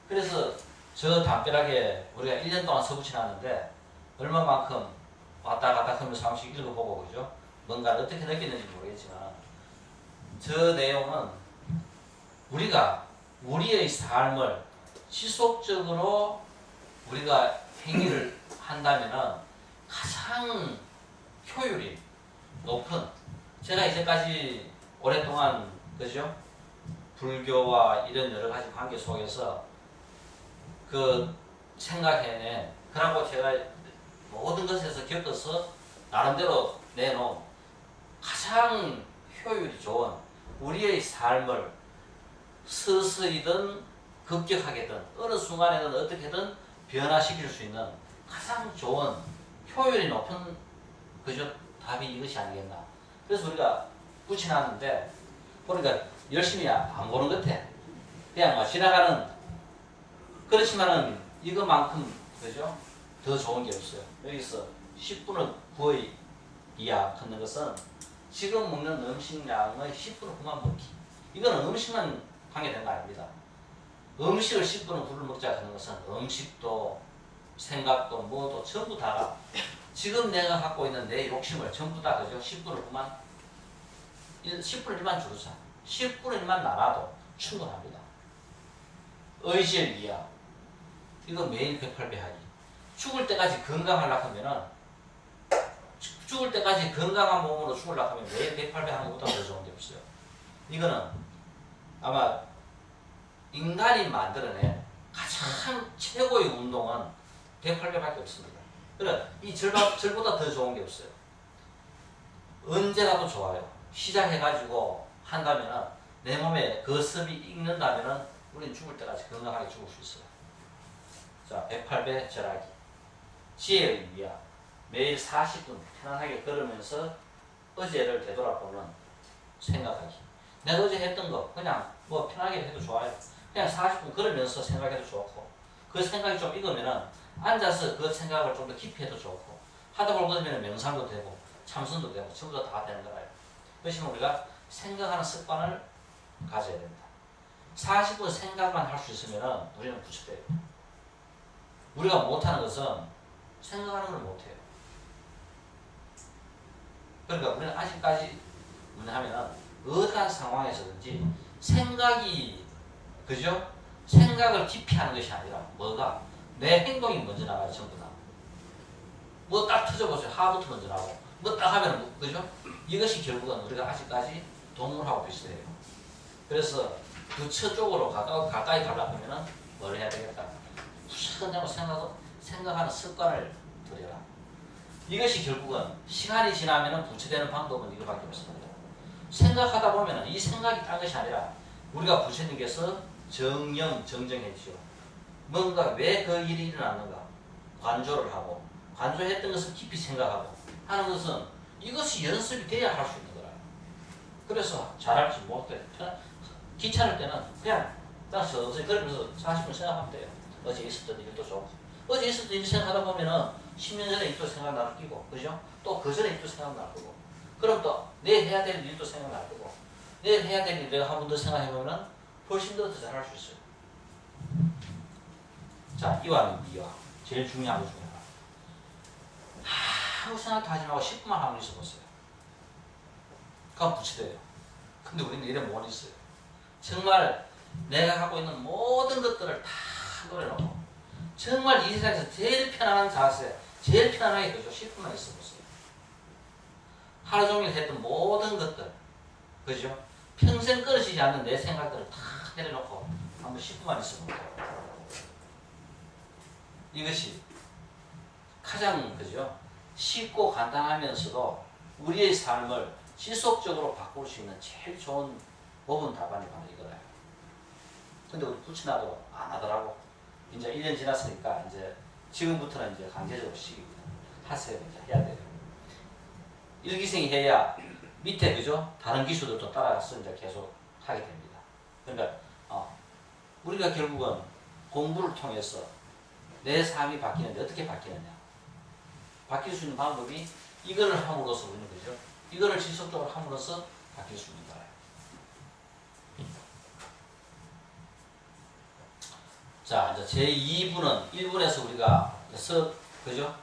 그래서 저 담벼락에 우리가 1년 동안 서붙여놨는데 얼마만큼 왔다 갔다 하면서 한 번씩 읽어보고 그죠? 뭔가를 어떻게 느꼈는지 모르겠지만 저 내용은 우리가 우리의 삶을 지속적으로 우리가 행위를 한다면은 가장 효율이 높은 제가 이제까지 오랫동안 그죠? 불교와 이런 여러 가지 관계 속에서 그 생각해낸 그러고 제가 모든 것에서 겪어서 나름대로 내놓은 가장 효율이 좋은 우리의 삶을 서서히든 급격하게든 어느 순간에든 어떻게든 변화시킬 수 있는 가장 좋은 효율이 높은 그저 답이 이것이 아니겠나. 그래서 우리가 붙여놨는데 보니까 열심히 안 보는 것 같아. 그냥 뭐 지나가는 그렇지만은 이거만큼 그죠? 더 좋은 게 없어요. 여기서 10분의 9의 이하 걷는 것은 지금 먹는 음식량의 10분의 9만 먹기. 이거는 음식만 관계된 거 아닙니다. 음식을 10분의 9를 먹자 하는 것은 음식도 생각도 뭐도 전부 다가 지금 내가 갖고 있는 내 욕심을 전부 다 그죠? 10분의 9만 10분의 1만 주루자 10분의 1만 나눠도 충분합니다. 의지를 이하 이거 매일 108배 하기. 죽을 때까지 건강하려고 하면은 죽을 때까지 건강한 몸으로 죽으려고 하면 매일 108배 하는 것보다 더 좋은 게 없어요. 이거는 아마 인간이 만들어낸 가장 최고의 운동은 108배밖에 없습니다. 그래 이 절보다 더 좋은 게 없어요. 언제라도 좋아요. 시작해가지고 한다면은 내 몸에 그 습이 익는다면은 우리는 죽을 때까지 건강하게 죽을 수 있어요. 자, 108배 절하기. 지혜의 위야. 매일 40분 편안하게 걸으면서 어제를 되돌아보는 생각하기. 내가 어제 했던 거 그냥 뭐 편하게 해도 좋아요. 그냥 40분 걸으면서 생각해도 좋고 그 생각이 좀 익으면은 앉아서 그 생각을 좀 더 깊이 해도 좋고 하다 보면 명상도 되고 참선도 되고 전부 다 되는 거라요. 그래서 우리가 생각하는 습관을 가져야 됩니다. 40분 생각만 할 수 있으면은 우리는 부처돼요. 우리가 못하는 것은 생각하는 걸 못해요. 그러니까 우리는 아직까지 뭐냐면은 어떠한 상황에서든지 생각이 그죠? 생각을 깊이 하는 것이 아니라 뭐가 내 행동이 먼저 나가요. 전부 다. 뭐 딱 터져보세요. 하부터 먼저 나오고 뭐 딱 하면 뭐, 그죠? 이것이 결국은 우리가 아직까지 동물하고 비슷해요. 그래서 부처 쪽으로 가까이 가려고 하면은 뭘 해야 되겠다. 부처냐고 생각하는 습관을 들여라. 이것이 결국은 시간이 지나면은 부처되는 방법은 이거밖에 없습니다. 생각하다 보면은 이 생각이 딴 것이 아니라 우리가 부처님께서 정정해 주시오. 뭔가 왜 그 일이 일어났는가 관조를 하고 관조했던 것을 깊이 생각하고 하는 것은 이것이 연습이 돼야 할 수 있는 거라. 그래서 잘할지 못해. 귀찮을 때는 그냥 딱 서서히 걸으면서 40분 생각하면 돼요. 어제 있었던 일도 좋고 어제 있었던 일 생각하다 보면은 10년 전에 일도 생각날 거고 그죠? 또 그 전에 일도 생각날 거고 그럼 또 내일 해야 될 일도 생각날 거고 내일 해야 될 일 내가 한 번 더 생각해보면 훨씬 더 잘할 수 있어요. 자, 이와는 미와 제일 중요한 것 중에 하나. 아무 생각도 하지 말고 10분만 하면 있어보세요. 그럼 부처돼요. 근데 우리는 이래 못 있어요. 정말 내가 갖고 있는 모든 것들을 다 노려놓고 정말 이 세상에서 제일 편안한 자세 제일 편안하게 그죠? 10분만 있어보세요. 하루 종일 했던 모든 것들 그죠? 평생 끊어지지 않는 내 생각들을 다 내려놓고 한번 10분만 있어보고 이것이 가장 그죠? 쉽고 간단하면서도 우리의 삶을 지속적으로 바꿀 수 있는 제일 좋은 5분 답안이 바로 이거예요. 근데 우리 붙여놔도 안 하더라고. 이제 1년 지났으니까 이제 지금부터는 이제 강제적으로 시킵니다. 하세요. 이제 해야 돼요. 일기생이 해야 밑에 그죠? 다른 기수들도 따라가서 이제 계속 하게 됩니다. 그러니까 우리가 결국은 공부를 통해서 내 삶이 바뀌는데 어떻게 바뀌느냐? 바뀔 수 있는 방법이 이거를 함으로써 우리는 거죠. 이거를 지속적으로 함으로써 바뀔 수 있는 거예요. 자, 이제 제2부는 1분에서 우리가 그죠?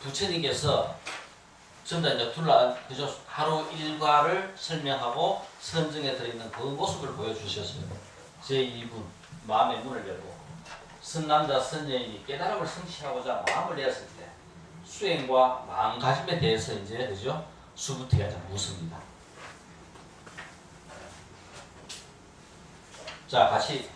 부처님께서 전부 다 이제 그죠? 하루 일과를 설명하고 선정해 드리는 그 모습을 보여주셨어요. 제2분, 마음의 문을 열고 선남자 선여인이 깨달음을 성취하고자 마음을 내었을 때 수행과 마음가짐에 대해서 이제 그죠? 수부티가 좀 묻습니다. 자, 같이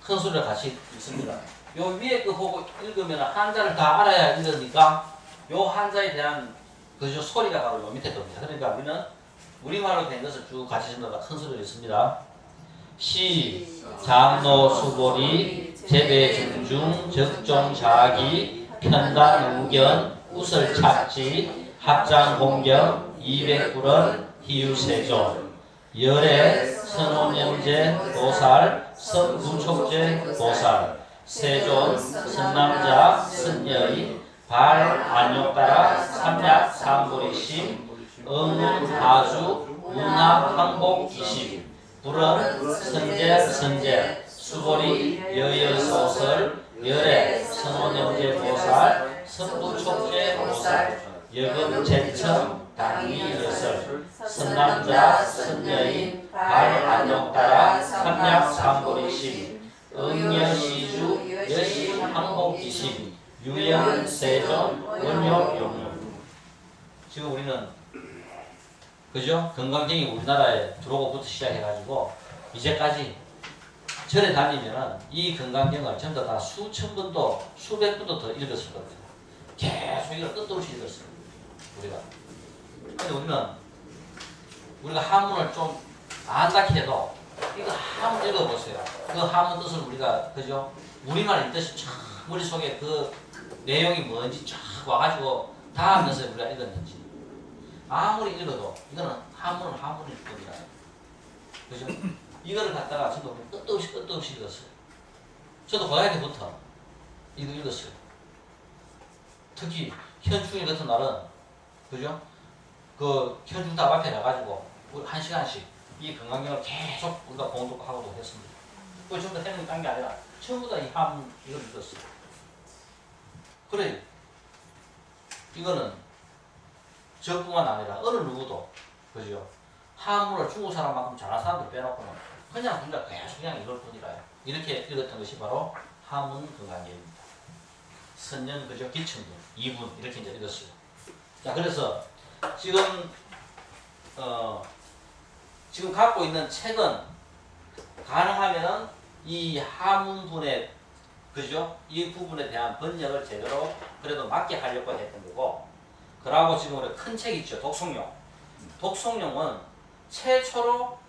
큰 소리로 같이 읽습니다. 요 위에 거 보고 읽으면 한자를 다 알아야 읽으니까 요 한자에 대한 그죠? 소리가 바로 요 밑에 겁니다. 그러니까 우리는 우리말로 된 것을 쭉 같이 전도가 큰 소리로 읽습니다. 시, 장로, 수보리, 제배, 중중, 적종, 자기, 편단, 우견, 우설, 착지, 합장, 공경, 200불은, 희유세존, 열애, 선원영제, 도살, 선부촉제, 도살, 세존, 선남자, 선여인, 발, 안욕따라, 삼약, 삼보리심, 응운, 아주, 운합, 항복, 이심, 불은, 선제, 선제, 수보리, 여여소설, 열애, 선원영제, 도살, 선부촉제, 도살, 여금, 제천, 당위, 여설, 선남자, 선여인, 발, 안욕따라, 삼약, 삼보리심, 응여시주, 여시, 항복, 이심, 유연, 세존, 원욕, 용욕. 지금 우리는 그죠? 건강경이 우리나라에 들어오고부터 시작해가지고 이제까지 절에 다니면은 이 건강경을 전부 다 수천 번도 수백 번도 더 읽었을 겁니다. 계속 이걸 끝도 없이 읽었어요. 우리가. 근데 우리가 한문을 좀 안다 해도 이거 한문 읽어보세요. 그 한문 뜻을 우리가 그죠? 우리말 읽듯이 쫙 머릿속에 그 내용이 뭔지 쫙 와가지고 다 하면서 우리가 읽었는지 아무리 읽어도 이거는 한문일 겁니다. 그죠? 이거를 갖다가 저도 끝도 없이 읽었어요. 저도 고등학교 때부터 이거 읽었어요. 특히 현충일 같은 날은 그죠? 그 현충탑 앞에 가가지고 우리 1시간씩 이 건강경을 계속 우리가 공독하고도 했습니다. 그걸 전부 다 해놓은 게 아니라 전부 다 이 한문 이걸 읽었어요. 그래, 이거는 저뿐만 아니라 어느 누구도 그죠? 한문을 중국 사람만큼 잘하는 사람들 빼놓고는 그냥 우리가 계속 그냥 읽을 뿐이라요. 이렇게 읽었던 것이 바로 한문 건강경입니다. 선nhân 그죠? 기천분 2분 이렇게 이제 읽었어요. 자, 그래서 지금 지금 갖고 있는 책은 가능하면은 이 한문분의 그죠? 이 부분에 대한 번역을 제대로 그래도 맞게 하려고 했던 거고, 그러고 지금 우리 큰 책 있죠. 독송용. 독송용은 최초로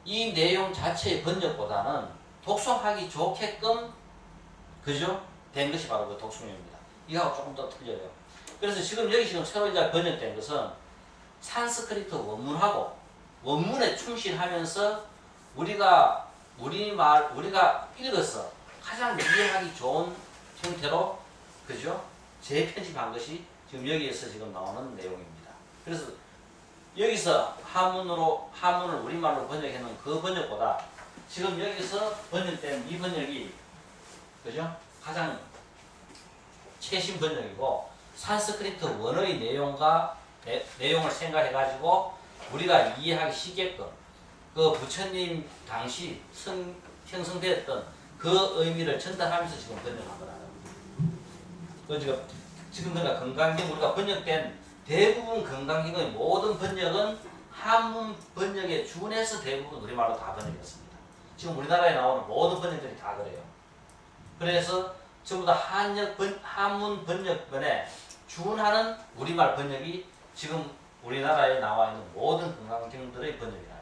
이 내용 자체의 번역보다는 독송하기 좋게끔 그죠? 된 것이 바로 그 독송용입니다. 이거하고 조금 더 틀려요. 그래서 지금 새로 이제 번역된 것은 산스크리트 원문하고 원문에 충실하면서 우리가 읽어서 가장 이해하기 좋은 형태로 그죠? 재편집한 것이 지금 여기에서 지금 나오는 내용입니다. 그래서 여기서 한문을 우리말로 번역해 놓은 그 번역보다 지금 여기서 번역된 이 번역이 그죠? 가장 최신 번역이고, 산스크리트 원어의 내용을 생각해 가지고 우리가 이해하기 쉽게끔 그 부처님 당시 형성되었던 그 의미를 전달하면서 지금 번역한 거라요. 지금 그러니까 건강경 우리가 번역된 대부분 건강경의 모든 번역은 한문 번역에 준해서 대부분 우리말로 다 번역했습니다. 지금 우리나라에 나오는 모든 번역들이 다 그래요. 그래서 전부 다 한문 번역본에 준하는 우리말 번역이 지금 우리나라에 나와 있는 모든 건강경들의 번역이라요.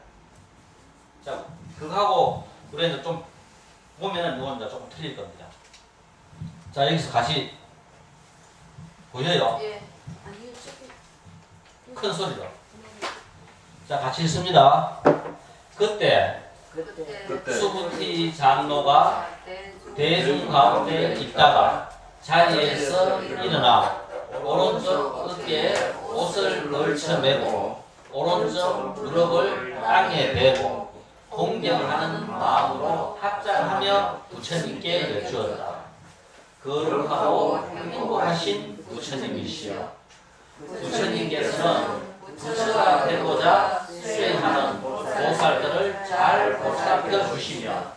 자, 그거하고 우리는 좀 보면은 이건 조금 틀릴 겁니다. 자, 여기서 같이 보여요? 예. 큰 소리로. 자, 같이 읽습니다. 그때 수부티 장로가 대중 가운데 있다가 자리에서 일어나 오른쪽 어깨에 옷을 걸쳐 매고 오른쪽 무릎을 땅에 대고 공경하는 마음으로 합장하며 부처님께 여쭈었다. 거룩하고 행복하신 부처님이시여, 부처님께서는 부처가 되고자 수행하는 보살들을 잘 보살펴 주시며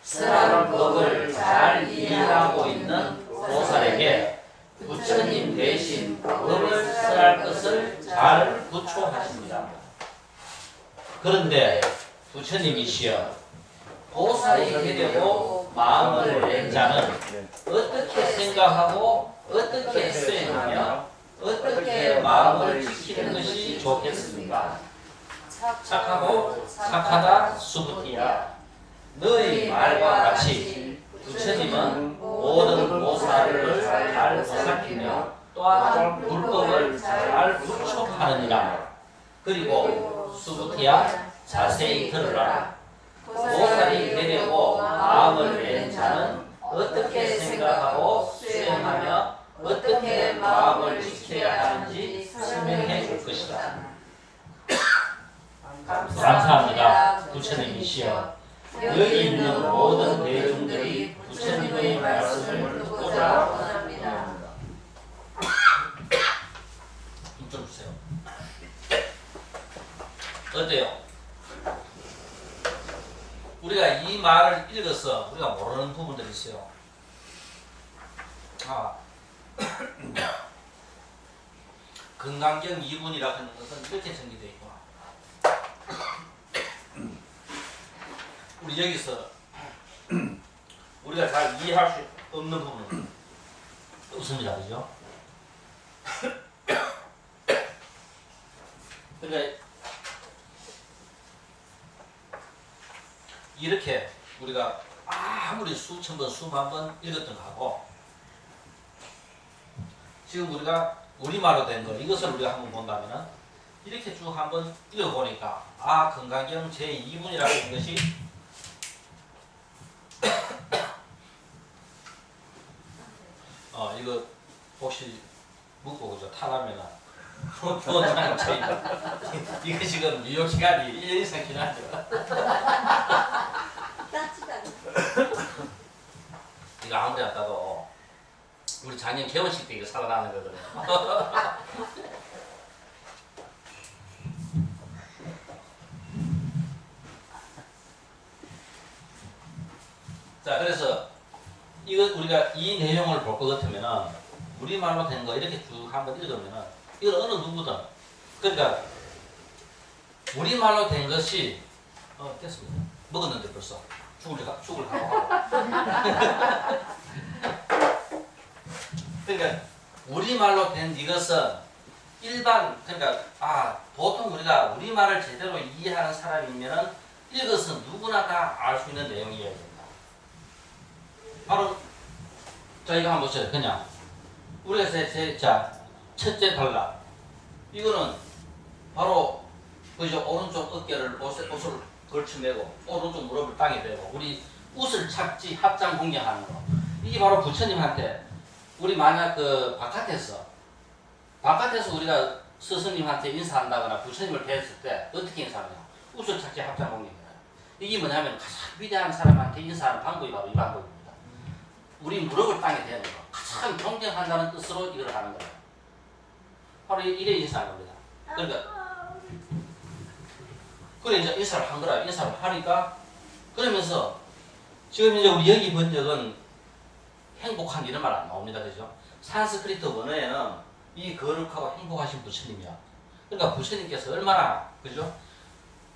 쓰라는 법을 잘 이해하고 있는 보살에게 부처님 대신 법을 쓰할 것을 잘 구초하십니다. 그런데 부처님이시여, 보살이 되려고 마음을 낸 자는 어떻게 생각하고 어떻게 수행하며 어떻게 마음을 지키는 것이 좋겠습니까? 착하고 착하다 수부티야, 너희 말과 같이 부처님은 모든 보살을 잘 보살피며 또한 불법을 잘 구촉하느니라. 그리고 수부티야, 자세히 들으라. 보살이 되려고 마음을 낸 자는 어떻게 생각하고 수행하며 어떻게 마음을 지켜야 하는지 설명해 줄 것이다. 감사합니다. 부처님이시여, 여기 있는 모든 대중들이 부처님의 말씀을 듣고자 원합니다. 좀 주세요. 어때요? 우리가 이 말을 읽어서 우리가 모르는 부분들이 있어요. 건강경 2분이라고 하는 것은 이렇게 정리되어 있구나. 우리 여기서 우리가 잘 이해할 수 없는 부분은 없습니다. 그죠? 그러니까 이렇게 우리가 아무리 수천 번, 수만 번 읽었던 거하고 지금 우리가 우리말로 된 거, 이것을 우리가 한번 본다면은 이렇게 쭉 한번 읽어보니까 건강경 제2분이라고 하는 것이 이거 혹시 묻고 그죠? 타라면은 좋은 차이다. 이거 지금 뉴욕 시간이 1년 이상 지나죠. 이거 아무리 안 따도 우리 작년 개원식 때 이거 살아나는 거거든요. 자, 그래서 이거 우리가 이 내용을 볼 것 같으면은 우리말로 된 거 이렇게 쭉 한번 읽으면은 이건 어느 누구든, 그러니까 우리말로 된 것이 됐습니다. 먹었는데 벌써 죽을 가고 그러니까 우리말로 된 이것은 일반, 그러니까 보통 우리가 우리말을 제대로 이해하는 사람이면은 이것은 누구나 다 알 수 있는 내용이어야 됩니다. 바로 자, 이거 한번 보세요. 그냥 우리가 자, 첫째 단락, 이거는 바로 그죠? 오른쪽 어깨를 옷을 걸쳐매고 오른쪽 무릎을 땅에 대고 우리 웃을 착지 합장 공경하는 거, 이게 바로 부처님한테 우리 만약 그 바깥에서 우리가 스승님한테 인사한다거나 부처님을 뵀을 때 어떻게 인사하냐? 웃을 착지 합장 공경이에요. 이게 뭐냐면 가장 위대한 사람한테 인사하는 방법이 바로 이 방법입니다. 우리 무릎을 땅에 대는 거, 가장 존경한다는 뜻으로 이걸 하는 거예요. 바로 이래 인사하는 겁니다. 그래 이제 인사를 한 거라. 인사를 하니까 그러면서 지금 이제 우리 여기 번역은 행복한 이런 말 안 나옵니다. 그죠? 산스크리트 원어에는 이 거룩하고 행복하신 부처님이야. 그러니까 부처님께서 얼마나, 그죠?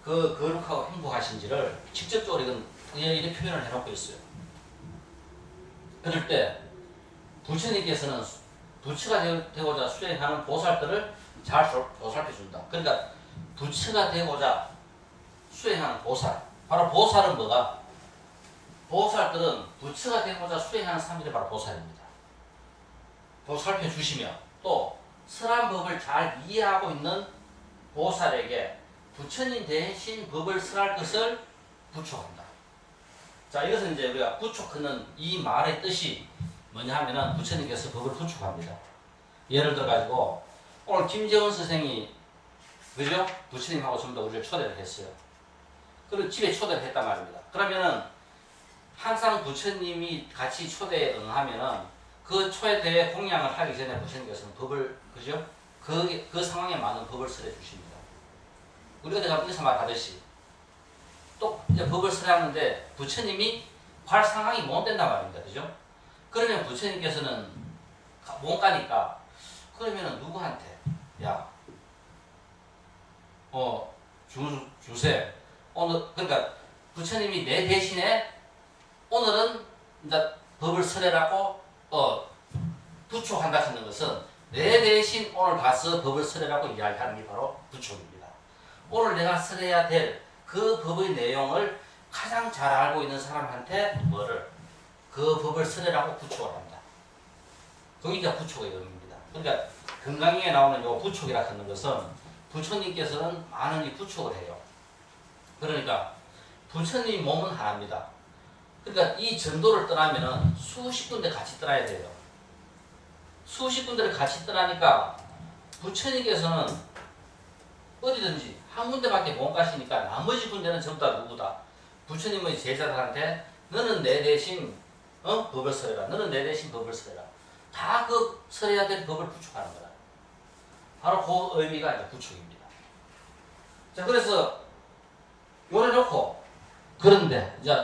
거룩하고 행복하신지를 직접적으로 이건 이렇게 표현을 해놓고 있어요. 그럴 때 부처님께서는 부처가 되고자 수행하는 보살들을 잘 보살펴준다. 그러니까 부처가 되고자 수행하는 보살. 바로 보살은 뭐가? 보살들은 부처가 되고자 수행하는 사람들이 바로 보살입니다. 보살펴 주시며 또 설한 법을 잘 이해하고 있는 보살에게 부처님 대신 법을 설할 것을 부촉한다. 자, 이것은 이제 우리가 부촉하는 이 말의 뜻이 뭐냐 하면은 부처님께서 법을 부촉합니다. 예를 들어 가지고 오늘 김재원 선생이 그죠? 부처님하고 좀 더 우리를 초대를 했어요. 그리고 집에 초대를 했단 말입니다. 그러면은 항상 부처님이 같이 초대에 응하면은 그 초대에 공양을 하기 전에 부처님께서는 법을 그죠? 그 상황에 맞는 법을 설해 주십니다. 우리가 내가 인사 말하듯이 또 이제 법을 설하는데 부처님이 할 상황이 못 된단 말입니다. 그죠? 그러면 부처님께서는 못 가니까 그러면은 누구한테 야 주세 오늘 그러니까 부처님이 내 대신에 오늘은 이제 법을 설해라고 부촉한다 하는 것은 내 대신 오늘 가서 법을 설해라고 이야기하는 게 바로 부촉입니다. 오늘 내가 설해야 될 그 법의 내용을 가장 잘 알고 있는 사람한테 그 법을 설해라고 부촉을 합니다. 그게 이제 부촉의 의미입니다. 그러니까 금강경에 나오는 요 부촉이라 하는 것은 부처님께서는 많은 이 부촉을 해요. 그러니까 부처님 몸은 하나입니다. 그러니까 이 전도를 떠나면은 수십 군데 같이 떠나야 돼요. 수십 군데를 같이 떠나니까 부처님께서는 어디든지 한 군데밖에 못 가시니까 나머지 군데는 전부 다 누구다? 부처님의 제자들한테 너는 내 대신 법을 설해라. 너는 내 대신 법을 설해라. 다 그 설해야 될 법을 부촉하는 거다. 바로 그 의미가 이제 부촉입니다. 자, 그래서 요래 놓고 그런데 이제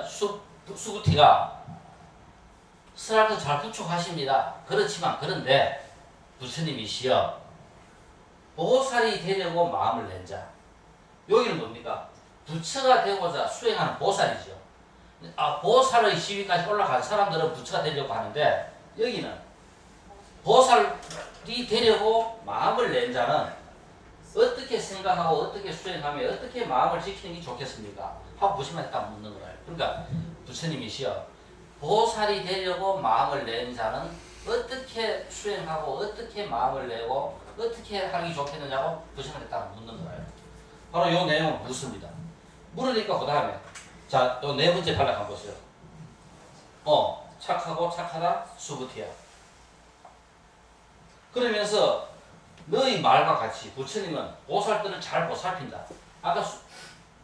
수구티가 설할 거 잘 부촉하십니다. 그렇지만 그런데 부처님이시여 보살이 되려고 마음을 낸 자. 여기는 뭡니까? 부처가 되고자 수행하는 보살이죠. 보살의 시위까지 올라간 사람들은 부처가 되려고 하는데 여기는 보살이 되려고 마음을 낸 자는 어떻게 생각하고 어떻게 수행하며 어떻게 마음을 지키는 게 좋겠습니까? 하고 보시면 딱 묻는 거예요. 그러니까 부처님이시여 보살이 되려고 마음을 낸 자는 어떻게 수행하고 어떻게 마음을 내고 어떻게 하기 좋겠느냐고 부처님한테 딱 묻는 거예요. 바로 이 내용을 묻습니다. 물으니까 그 다음에 자, 또 네 번째 단락 한번 보세요. 착하고 착하다 수부티야. 그러면서 너희 말과 같이 부처님은 보살들을 잘 보살핀다. 아까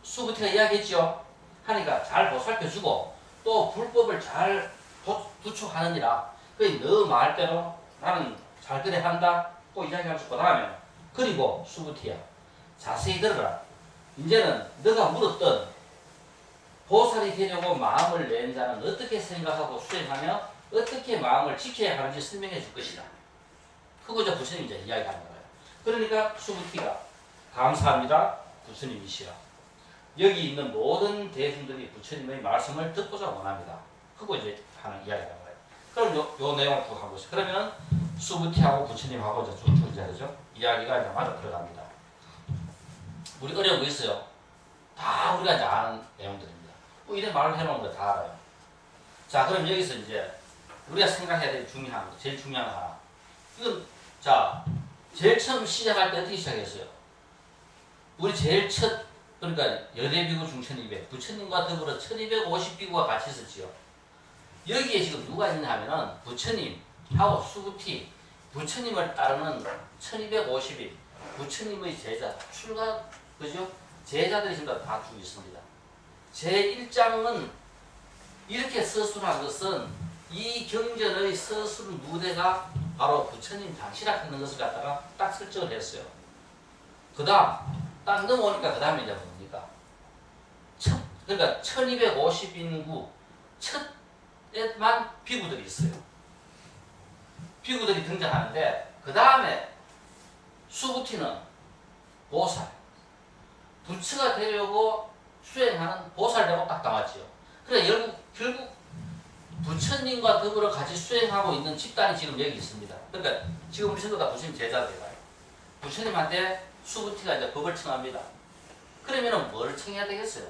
수부티가 이야기했죠. 하니까 잘 보살펴주고 또 불법을 잘 부촉하느니라. 너 말대로 나는 잘 그래 한다. 또 이야기하면서 그 다음에 그리고 수부티야. 자세히 들어라. 이제는 너가 물었던 보살이 되려고 마음을 낸 자는 어떻게 생각하고 수행하며 어떻게 마음을 지켜야 하는지 설명해 줄 것이다. 그거죠. 부처님이 이제 이야기하는 거예요. 그러니까 수부티가 감사합니다. 부처님이시여. 여기 있는 모든 대중들이 부처님의 말씀을 듣고자 원합니다. 그거 이제 하는 이야기라는 거예요. 그럼 요 내용을 쭉 한번 보세요. 그러면 수부티하고 부처님하고 이제 쭉쭉 이제 이야기가 이제 맞아 들어갑니다. 우리 어려운 거 있어요? 다 우리가 이제 아는 내용들입니다. 이런 말을 해놓은 거 다 알아요. 자, 그럼 여기서 이제 우리가 생각해야 될 중요한 거, 제일 중요한 거 하나. 이건, 자, 제일 처음 시작할 때 어떻게 시작했어요? 우리 제일 첫, 그러니까 여대비구 중천200, 부처님과 더불어 1250비구가 같이 있었지요. 여기에 지금 누가 있냐 하면은 부처님하고 수부티, 부처님을 따르는 1250인 부처님의 제자, 그죠? 제자들이 지금 다 쭉 있습니다. 제1장은 이렇게 서술한 것은 이 경전의 서술 무대가 바로 부처님 당시라 하는 것을 갖다가 딱 설정을 했어요. 그 다음, 딱 넘어오니까 그 다음에 이제 뭡니까? 그러니까 1250인구 첫에만 비구들이 있어요. 비구들이 등장하는데 그 다음에 수부티는 보살, 부처가 되려고 수행하는 보살되고 딱 나왔지요. 그래 결국 부처님과 더불어 같이 수행하고 있는 집단이 지금 여기 있습니다. 그러니까 지금 우리 전부 다 부처님 제자들이에요. 부처님한테 수부티가 이제 법을 청합니다. 그러면은 뭘 청해야 되겠어요?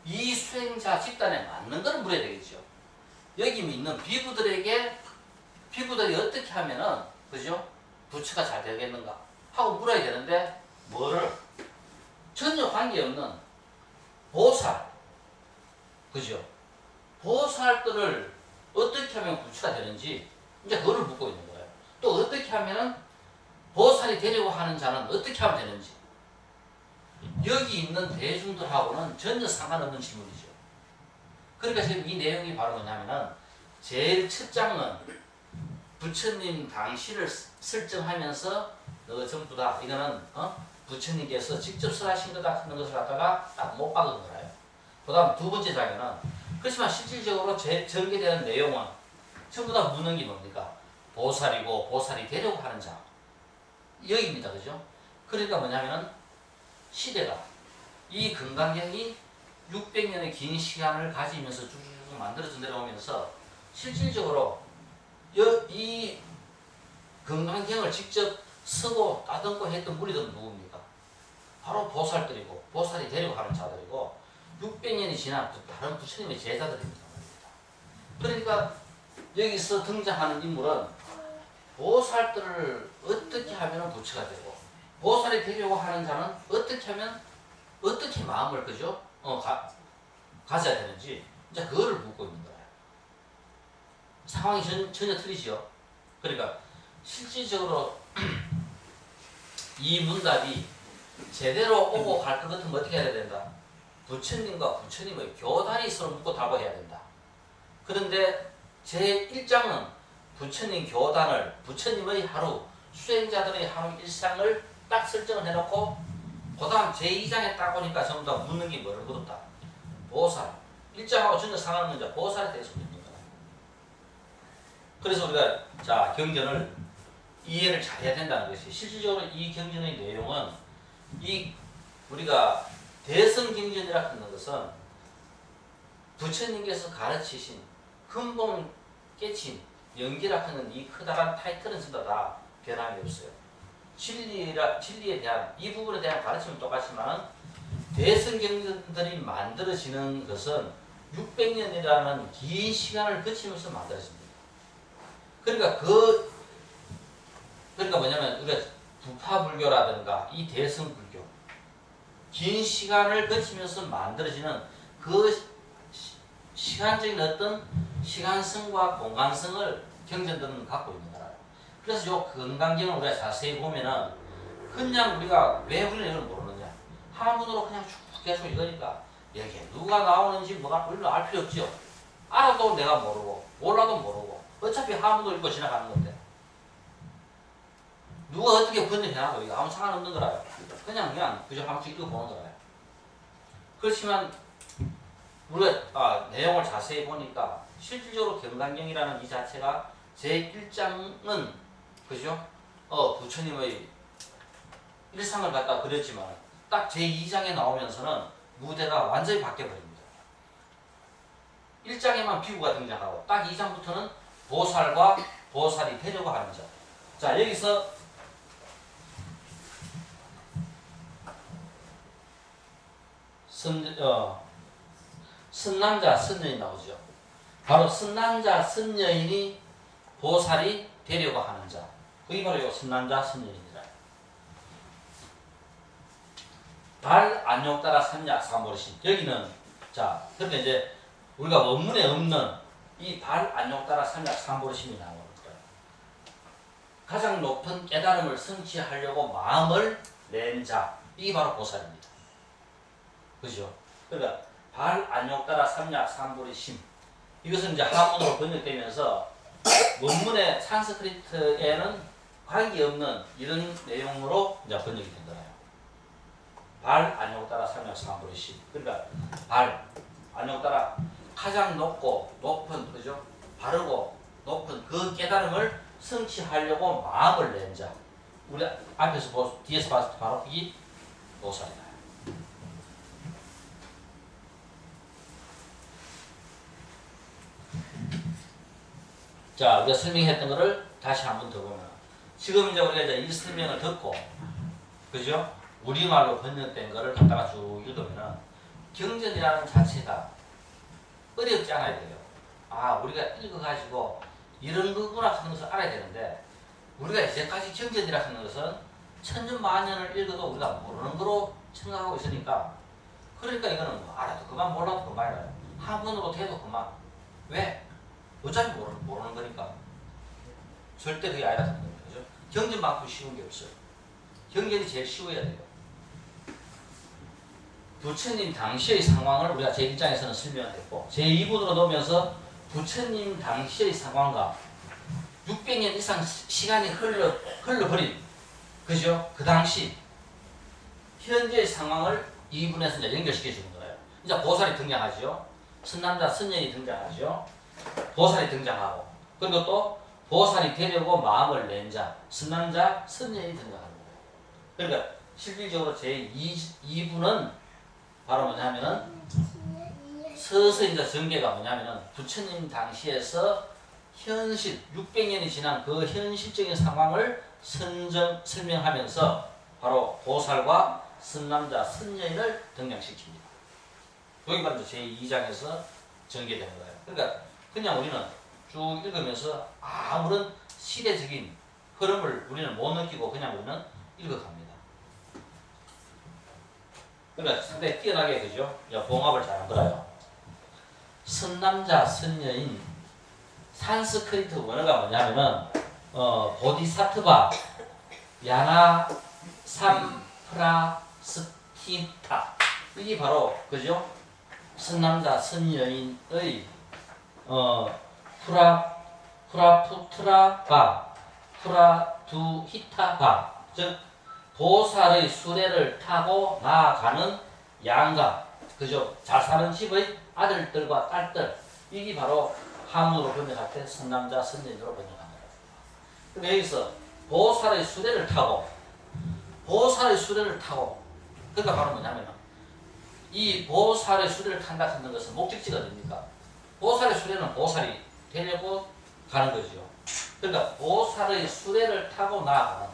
이 수행자 집단에 맞는 걸 물어야 되겠죠. 여기 있는 비구들이 어떻게 하면은 그죠? 부처가 잘 되겠는가 하고 물어야 되는데 뭐를 전혀 관계없는 보살 그죠? 보살들을 어떻게 하면 부처가 되는지 이제 그거를 묻고 있는 거예요. 또 어떻게 하면은 보살이 되려고 하는 자는 어떻게 하면 되는지 여기 있는 대중들하고는 전혀 상관없는 질문이죠. 그러니까 지금 이 내용이 바로 뭐냐면은 제일 첫 장은 부처님 당시를 설정하면서 너 전부 다 이거는 부처님께서 직접 설하신 거다 하는 것을 갖다가 딱 못 박은 거예요. 그 다음 두 번째 장에는 그렇지만 실질적으로 전개되는 내용은 전부 다 묻는 게 뭡니까? 보살이고 보살이 되려고 하는 자 여기입니다. 그죠? 그러니까 뭐냐면은 시대가 이 금강경이 600년의 긴 시간을 가지면서 쭉쭉 만들어져 내려오면서 실질적으로 이 금강경을 직접 쓰고 따듬고 했던 무리들은 누굽니까? 바로 보살들이고 보살이 되려고 하는 자들이고 600년이 지난 다른 부처님의 제자들입니다. 그러니까 여기서 등장하는 인물은 보살들을 어떻게 하면 부처가 되고 보살이 되려고 하는 자는 어떻게 마음을 그죠? 가져야 되는지 이제 그거를 묻고 있는 거예요. 상황이 전혀 틀리죠. 그러니까 실질적으로 이 문답이 제대로 오고 갈 것 같으면 어떻게 해야 된다? 부처님과 부처님의 교단이 서로 묻고 답을 해야 된다. 그런데 제1장은 부처님 교단을 부처님의 하루 수행자들의 하루 일상을 딱 설정을 해놓고 그 다음 제2장에 딱 오니까 전부 다 묻는 게 뭐를 묻었다? 보살. 1장하고 전혀 상관없는 자 보살에 대해서 묻는 거다. 그래서 우리가 자 경전을 이해를 잘해야 된다는 것이 실질적으로 이 경전의 내용은 이 우리가 대성경전이라 하는 것은 부처님께서 가르치신 근본 깨친 연기라 하는 이 크다란 타이틀은 전부 다 변함이 없어요. 진리에 대한 이 부분에 대한 가르침은 똑같지만 대성경전들이 만들어지는 것은 600년이라는 긴 시간을 거치면서 만들어집니다. 그러니까 뭐냐면 우리가 부파불교라든가 이 대성불교 긴 시간을 거치면서 만들어지는 그 시간적인 어떤 시간성과 공간성을 경전들은 갖고 있는 거라요. 그래서 요 금강경을 우리가 자세히 보면은 그냥 우리가 왜 우리는 이걸 모르느냐 한문으로 그냥 쭉 계속 읽으니까 여기에 누가 나오는지 뭐가 별로 알 필요 없죠. 알아도 내가 모르고 몰라도 모르고 어차피 한문으로 읽고 지나가는 건데 누가 어떻게 번역해놔도 이거 아무 상관없는 거라요. 그냥 그저 한 번씩 읽어보는 거라요. 그렇지만 우리가 내용을 자세히 보니까 실질적으로 경강경이라는 이 자체가 제1장은 그죠? 부처님의 일상을 갖다 그렸지만 딱 제2장에 나오면서는 무대가 완전히 바뀌어버립니다. 1장에만 비구가 등장하고 딱 2장부터는 보살과 보살이 되려고 하는 자. 자 여기서 선남자 선녀인 나오죠. 바로 선남자 선녀인이 보살이 되려고 하는 자. 그게 바로 이 선남자 선녀인이라. 발 안욕따라 삼약 삼보리신. 여기는 자 그런데 이제 우리가 원문에 없는 이 발 안욕따라 삼약 삼보리신이 나오는 거예요. 가장 높은 깨달음을 성취하려고 마음을 낸 자. 이게 바로 보살입니다. 그죠? 그러니까 발 안욕따라 삼약 삼보리심. 이것은 이제 한문으로 번역되면서 원문의 산스크리트에는 관계없는 이런 내용으로 이제 번역이 된 거예요. 발 안욕따라 삼약 삼보리심. 그러니까 발 안욕따라 가장 높은 그죠? 바르고 높은 그 깨달음을 성취하려고 마음을 낸 자. 우리 앞에서 뒤에서 봤을 때 바로 이 보살이다. 자, 우리가 설명했던 거를 다시 한 번 더 보면 지금 이제 우리가 이제 이 설명을 듣고 그죠? 우리말로 번역된 거를 갖다가 쭉 읽으면은 경전이라는 자체가 어렵지 않아야 돼요. 아, 우리가 읽어가지고 이런 거구나 하는 것을 알아야 되는데 우리가 이제까지 경전이라 하는 것은 천년만년을 읽어도 우리가 모르는 거로 생각하고 있으니까 그러니까 이거는 뭐 알아도 그만 몰라도 그만이에요. 한문으로 돼도 그만. 왜? 어차피 모르는 거니까. 절대 그게 아니라 하는 겁니다. 그죠? 경전만큼 쉬운 게 없어요. 경전이 제일 쉬워야 돼요. 부처님 당시의 상황을 우리가 제1장에서는 설명했고 제2부로 놓으면서 부처님 당시의 상황과 600년 이상 시간이 흘러버린 그죠? 그 당시 현재의 상황을 2분에서 이제 연결시켜 주는 거예요. 이제 보살이 등장하죠. 선남자, 선녀이 등장하죠. 보살이 등장하고 그리고 또 보살이 되려고 마음을 낸 자, 선남자, 선녀이 등장하는 거예요. 그러니까 실질적으로 제2부는 바로 뭐냐면은 서서히 이제 전개가 뭐냐면은 부처님 당시에서 현실 600년이 지난 그 현실적인 상황을 설명하면서 바로 보살과 선남자, 선녀인을 등장시킵니다. 여기 바로 제2장에서 전개되는 거예요. 그러니까 그냥 우리는 쭉 읽으면서 아무런 시대적인 흐름을 우리는 못 느끼고 그냥 우리는 읽어갑니다. 그러니까 상당히 뛰어나게 그죠? 봉합을 잘한 거라요. 선남자, 선녀인 산스크리트 원어가 뭐냐면은 보디사트바 야나 삼프라스티타 이게 바로 그죠? 선남자, 선녀인의 프라푸트라바 프라두히타바 즉 보살의 수레를 타고 나아가는 양가 그죠? 잘 사는 집의 아들들과 딸들 이게 바로 한문으로 번역할 때 선남자, 선녀인으로 번역합니다. 그러니까 여기서 보살의 수레를 타고 그러니까 바로 뭐냐면 이 보살의 수레를 탄다 하는 것은 목적지가 어딥니까? 보살의 수레는 보살이 되려고 가는 거죠. 그러니까 보살의 수레를 타고 나아가는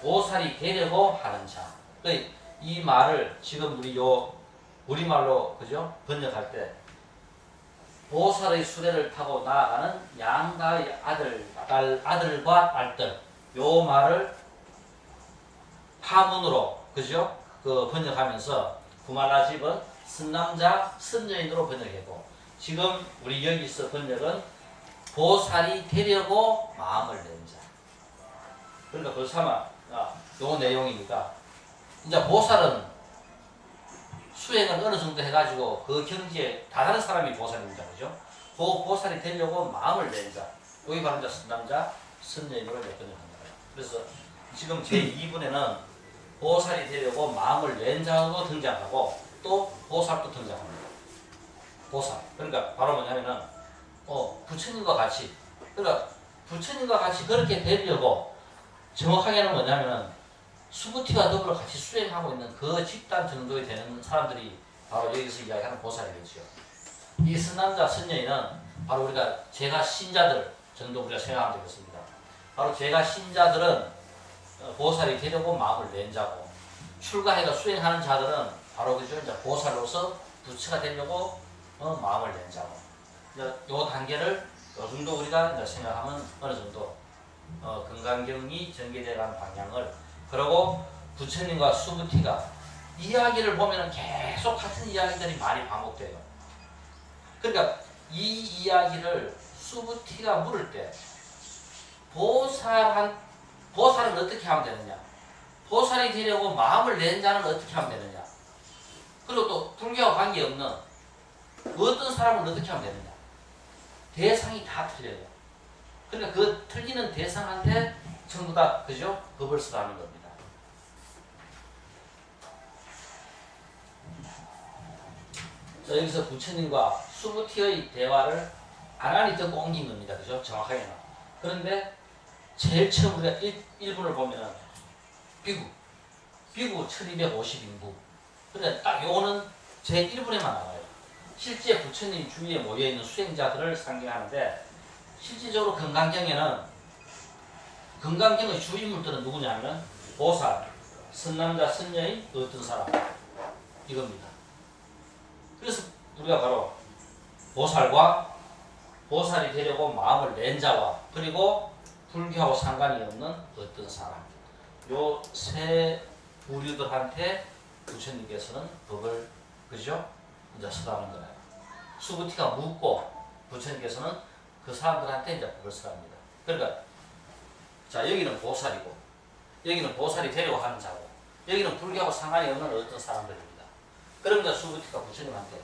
보살이 되려고 하는 자. 그러니까 이 말을 지금 우리말로 그죠? 번역할 때 보살의 수레를 타고 나아가는 양가의 아들과 딸들 요 말을 하문으로 그죠? 그 번역하면서 구말라집은 선남자, 선녀인으로 번역했고 지금 우리 여기서 번역은 보살이 되려고 마음을 낸 자. 그러니까 벌써 아마 요 내용이니까 이제 보살은 수행을 어느 정도 해가지고 그 경지에 다다른 사람이 보살입니다. 그죠? 그 보살이 되려고 마음을 낸 자. 여기 바로 이제 선남자, 선녀인으로 번역합니다. 그래서 지금 제2분에는 보살이 되려고 마음을 낸 자로 등장하고 또 보살도 등장합니다. 보살. 그러니까 바로 뭐냐면은 부처님과 같이 그러니까 부처님과 같이 그렇게 되려고 정확하게는 뭐냐면은 수부티와 더불어 같이 수행하고 있는 그 집단 정도에 되는 사람들이 바로 여기서 이야기하는 보살이겠죠. 이 선남자, 선녀인은 바로 우리가 제가 신자들 정도 우리가 생각하면 되겠습니다. 바로 제가 신자들은 보살이 되려고 마음을 낸 자고 출가해가 수행하는 자들은 바로 그죠 이제 보살로서 부처가 되려고 마음을 낸 자고 이제 요 단계를 요 정도 우리가 이제 생각하면 어느 정도 금강경이 전개되어가는 방향을 그리고 부처님과 수부티가 이야기를 보면은 계속 같은 이야기들이 많이 반복돼요. 그러니까 이 이야기를 수부티가 물을 때 보살은 어떻게 하면 되느냐? 보살이 되려고 마음을 낸 자는 어떻게 하면 되느냐? 그리고 또 불교와 관계없는 어떤 사람은 어떻게 하면 되느냐? 대상이 다 틀려요. 그러니까 그 틀리는 대상한테 전부 다 그죠? 법을 쓰라는 겁니다. 자, 여기서 부처님과 수부티의 대화를 가난히 듣고 옮긴 겁니다. 그죠? 정확하게는. 그런데 제일 처음 우리가 1분을 보면은 비구 1250인구. 그런데 딱 요거는 제1분에만 나와요. 실제 부처님 주위에 모여있는 수행자들을 상징하는데 실질적으로 건강경의 주인물들은 누구냐면 보살, 선남자, 선녀인 어떤 사람 이겁니다. 그래서 우리가 바로 보살이 되려고 마음을 낸 자와 그리고 불교하고 상관이 없는 어떤 사람 요 세 부류들한테 부처님께서는 법을 그죠? 이제 쓰라는 거예요. 수부티가 묻고 부처님께서는 그 사람들한테 이제 법을 쓰랍니다. 그러니까 자 여기는 보살이고 여기는 보살이 되려고 하는 자고 여기는 불교하고 상관이 없는 어떤 사람들입니다. 그러면 수부티가 부처님한테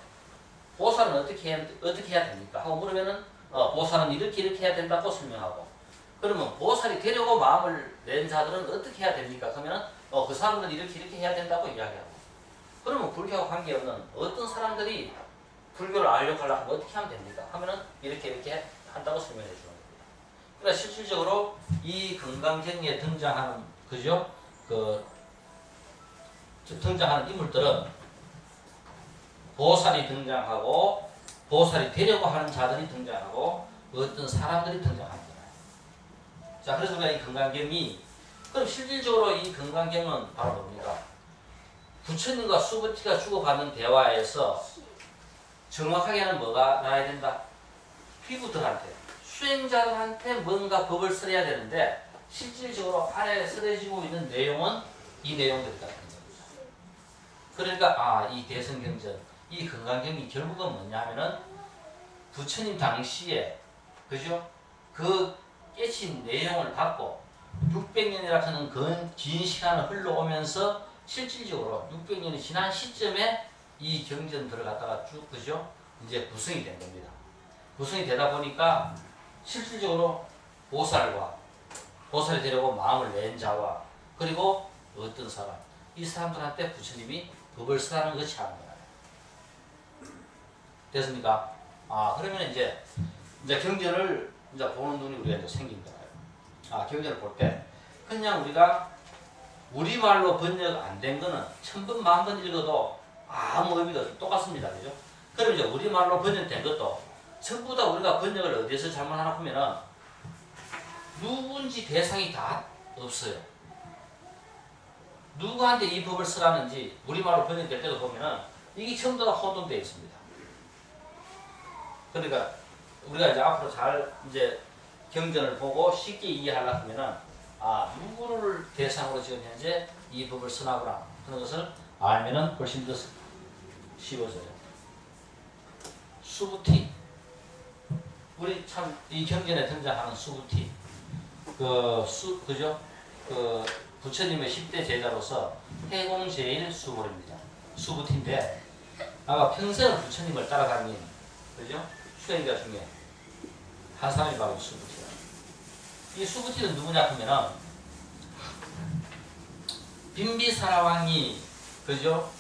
보살은 어떻게 해야 됩니까? 하고 물으면은 보살은 이렇게 해야 된다고 설명하고 그러면 보살이 되려고 마음을 낸 자들은 어떻게 해야 됩니까? 그러면은 그 사람들은 이렇게 해야 된다고 이야기하고 그러면 불교하고 관계없는 어떤 사람들이 불교를 알려고 하려면 어떻게 하면 됩니까? 하면은 이렇게 한다고 설명해 주는 겁니다. 그러니까 실질적으로 이 건강경에 등장하는 그죠? 등장하는 인물들은 보살이 등장하고 보살이 되려고 하는 자들이 등장하고 어떤 사람들이 등장합니다. 자, 그래서 우리가 이 건강경이 그럼 실질적으로 이 건강경은 바로 뭡니까? 부처님과 수부티가 주고받는 대화에서 정확하게는 뭐가 나야 된다? 피부들한테 수행자들한테 뭔가 법을 써야 되는데 실질적으로 안에 쓰여지고 있는 내용은 이 내용들이 같은 겁니다. 그러니까 이 대성경전, 이 건강경이 결국은 뭐냐 하면은 부처님 당시에 그죠? 그 깨친 내용을 갖고 600년이라 하는 긴 시간을 흘러오면서 실질적으로 600년이 지난 시점에 이 경전들을 갖다가 쭉 그죠? 이제 구성이 된 겁니다. 구성이 되다 보니까 실질적으로 보살이 되려고 마음을 낸 자와 그리고 어떤 사람 이 사람들한테 부처님이 법을 쓰라는 것이 하는 거예요. 됐습니까? 그러면 이제 경전을 이제 보는 눈이 우리가 이제 생긴 거예요. 경전을 볼 때 그냥 우리가 우리말로 번역 안 된 거는 1000번, 10,000번 읽어도 아무 의미가 없어요. 똑같습니다. 그죠? 그럼 이제 우리말로 번역된 것도 전부 다 우리가 번역을 어디에서 잘못하나 보면은 누군지 대상이 다 없어요. 누구한테 이 법을 쓰라는지 우리말로 번역될 때도 보면은 이게 전부 다 혼돈되어 있습니다. 그러니까 우리가 이제 앞으로 잘 이제 경전을 보고 쉽게 이해하려고 하면은 누구를 대상으로 지금 현재 이 법을 쓰나구나 하는 것을 알면은 훨씬 더 쉬워져요. 수부티. 우리 참 이 경전에 등장하는 수부티. 그죠? 부처님의 10대 제자로서 해공제일 수보입니다. 수부티인데 아마 평생을 부처님을 따라다닌 그죠? 수행자 중에 한 사람이 바로 수부티다. 이 수부티는 누구냐 하면은 빈비사라왕이 그죠?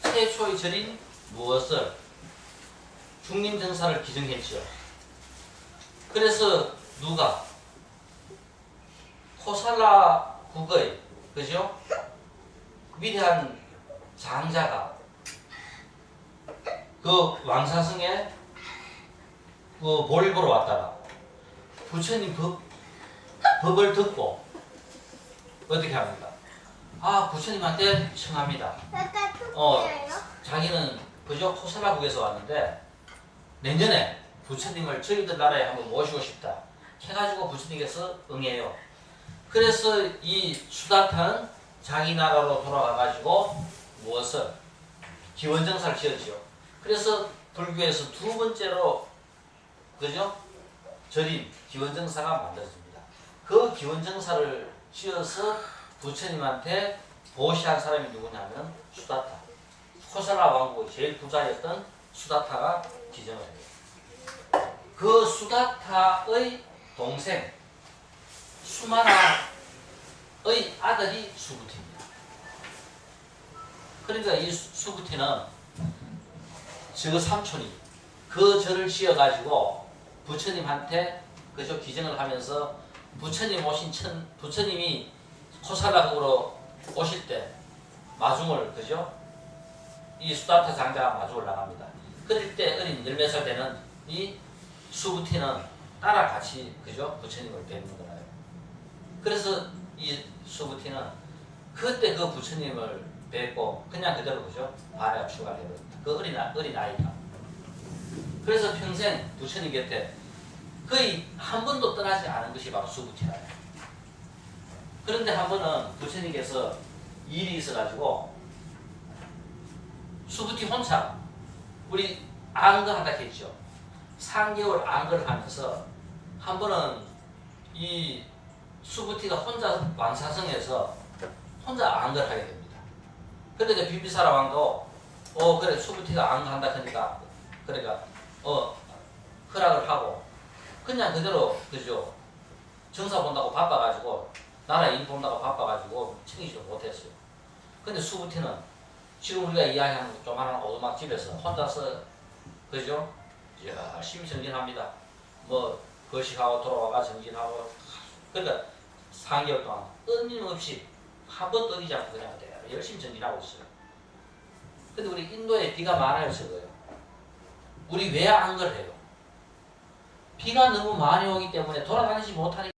최초의 절인 무엇을 중림정사를 기증했죠. 그래서 누가 코살라 국의 그죠? 위대한 장자가 그 왕사성에 볼일 보러 왔다가 부처님 법을 듣고 어떻게 합니까? 부처님한테 청합니다. 자기는 그저 코살라국에서 왔는데 내년에 부처님을 저희들 나라에 한번 모시고 싶다 해가지고 부처님께서 응해요. 그래서 이 수다타는 자기 나라로 돌아가가지고 무엇을 기원정사를 지었죠. 그래서 불교에서 두 번째로 그죠? 절인 기원정사가 만들어집니다. 그 기원정사를 지어서 부처님한테 보시한 사람이 누구냐면 수다타. 코살라 왕국의 제일 부자였던 수다타가 기증을 해요. 그 수다타의 동생 수마나의 아들이 수부티입니다. 그러니까 이 수부티는 저 삼촌이 그 절을 지어가지고 부처님한테 그저 기증을 하면서 부처님이 코살라국으로 오실 때 마중을 그죠? 이 수다타 장자가 마중을 나갑니다. 그럴 때 어린 10몇 살 되는 이 수부티는 따라 같이 그죠? 부처님을 뵙는 거라요. 그래서 이 수부티는 그때 그 부처님을 뵙고 그냥 그대로 그죠? 발에 출가를 해버립니다. 그 어린아이가. 그래서 평생 부처님 곁에 거의 한 번도 떠나지 않은 것이 바로 수부티라요. 그런데 한 번은 부처님께서 일이 있어가지고 수부티 혼자 우리 안거하다 했죠. 3개월 안거를 하면서 한 번은 이 수부티가 혼자 왕사성에서 혼자 안거를 하게 됩니다. 근데 이제 비비사라 왕도 그래 수부티가 안거한다 하니까 그러니까 허락을 하고 그냥 그대로 그죠. 정사 본다고 바빠가지고 나라 일 본다고 바빠가지고 챙기지도 못했어요. 근데 수부티는 지금 우리가 이야기하는 조만한 오두막집에서 혼자서 그죠? 열심히 정진합니다. 뭐 거식하고 돌아와가 정진하고 그러니까 4개월 동안 끊임없이 한 번도 어리지 않고 그냥 열심히 정진하고 있어요. 근데 우리 인도에 비가 많아요, 저거요. 우리 왜 안 그래요? 비가 너무 많이 오기 때문에 돌아다니지 못하니까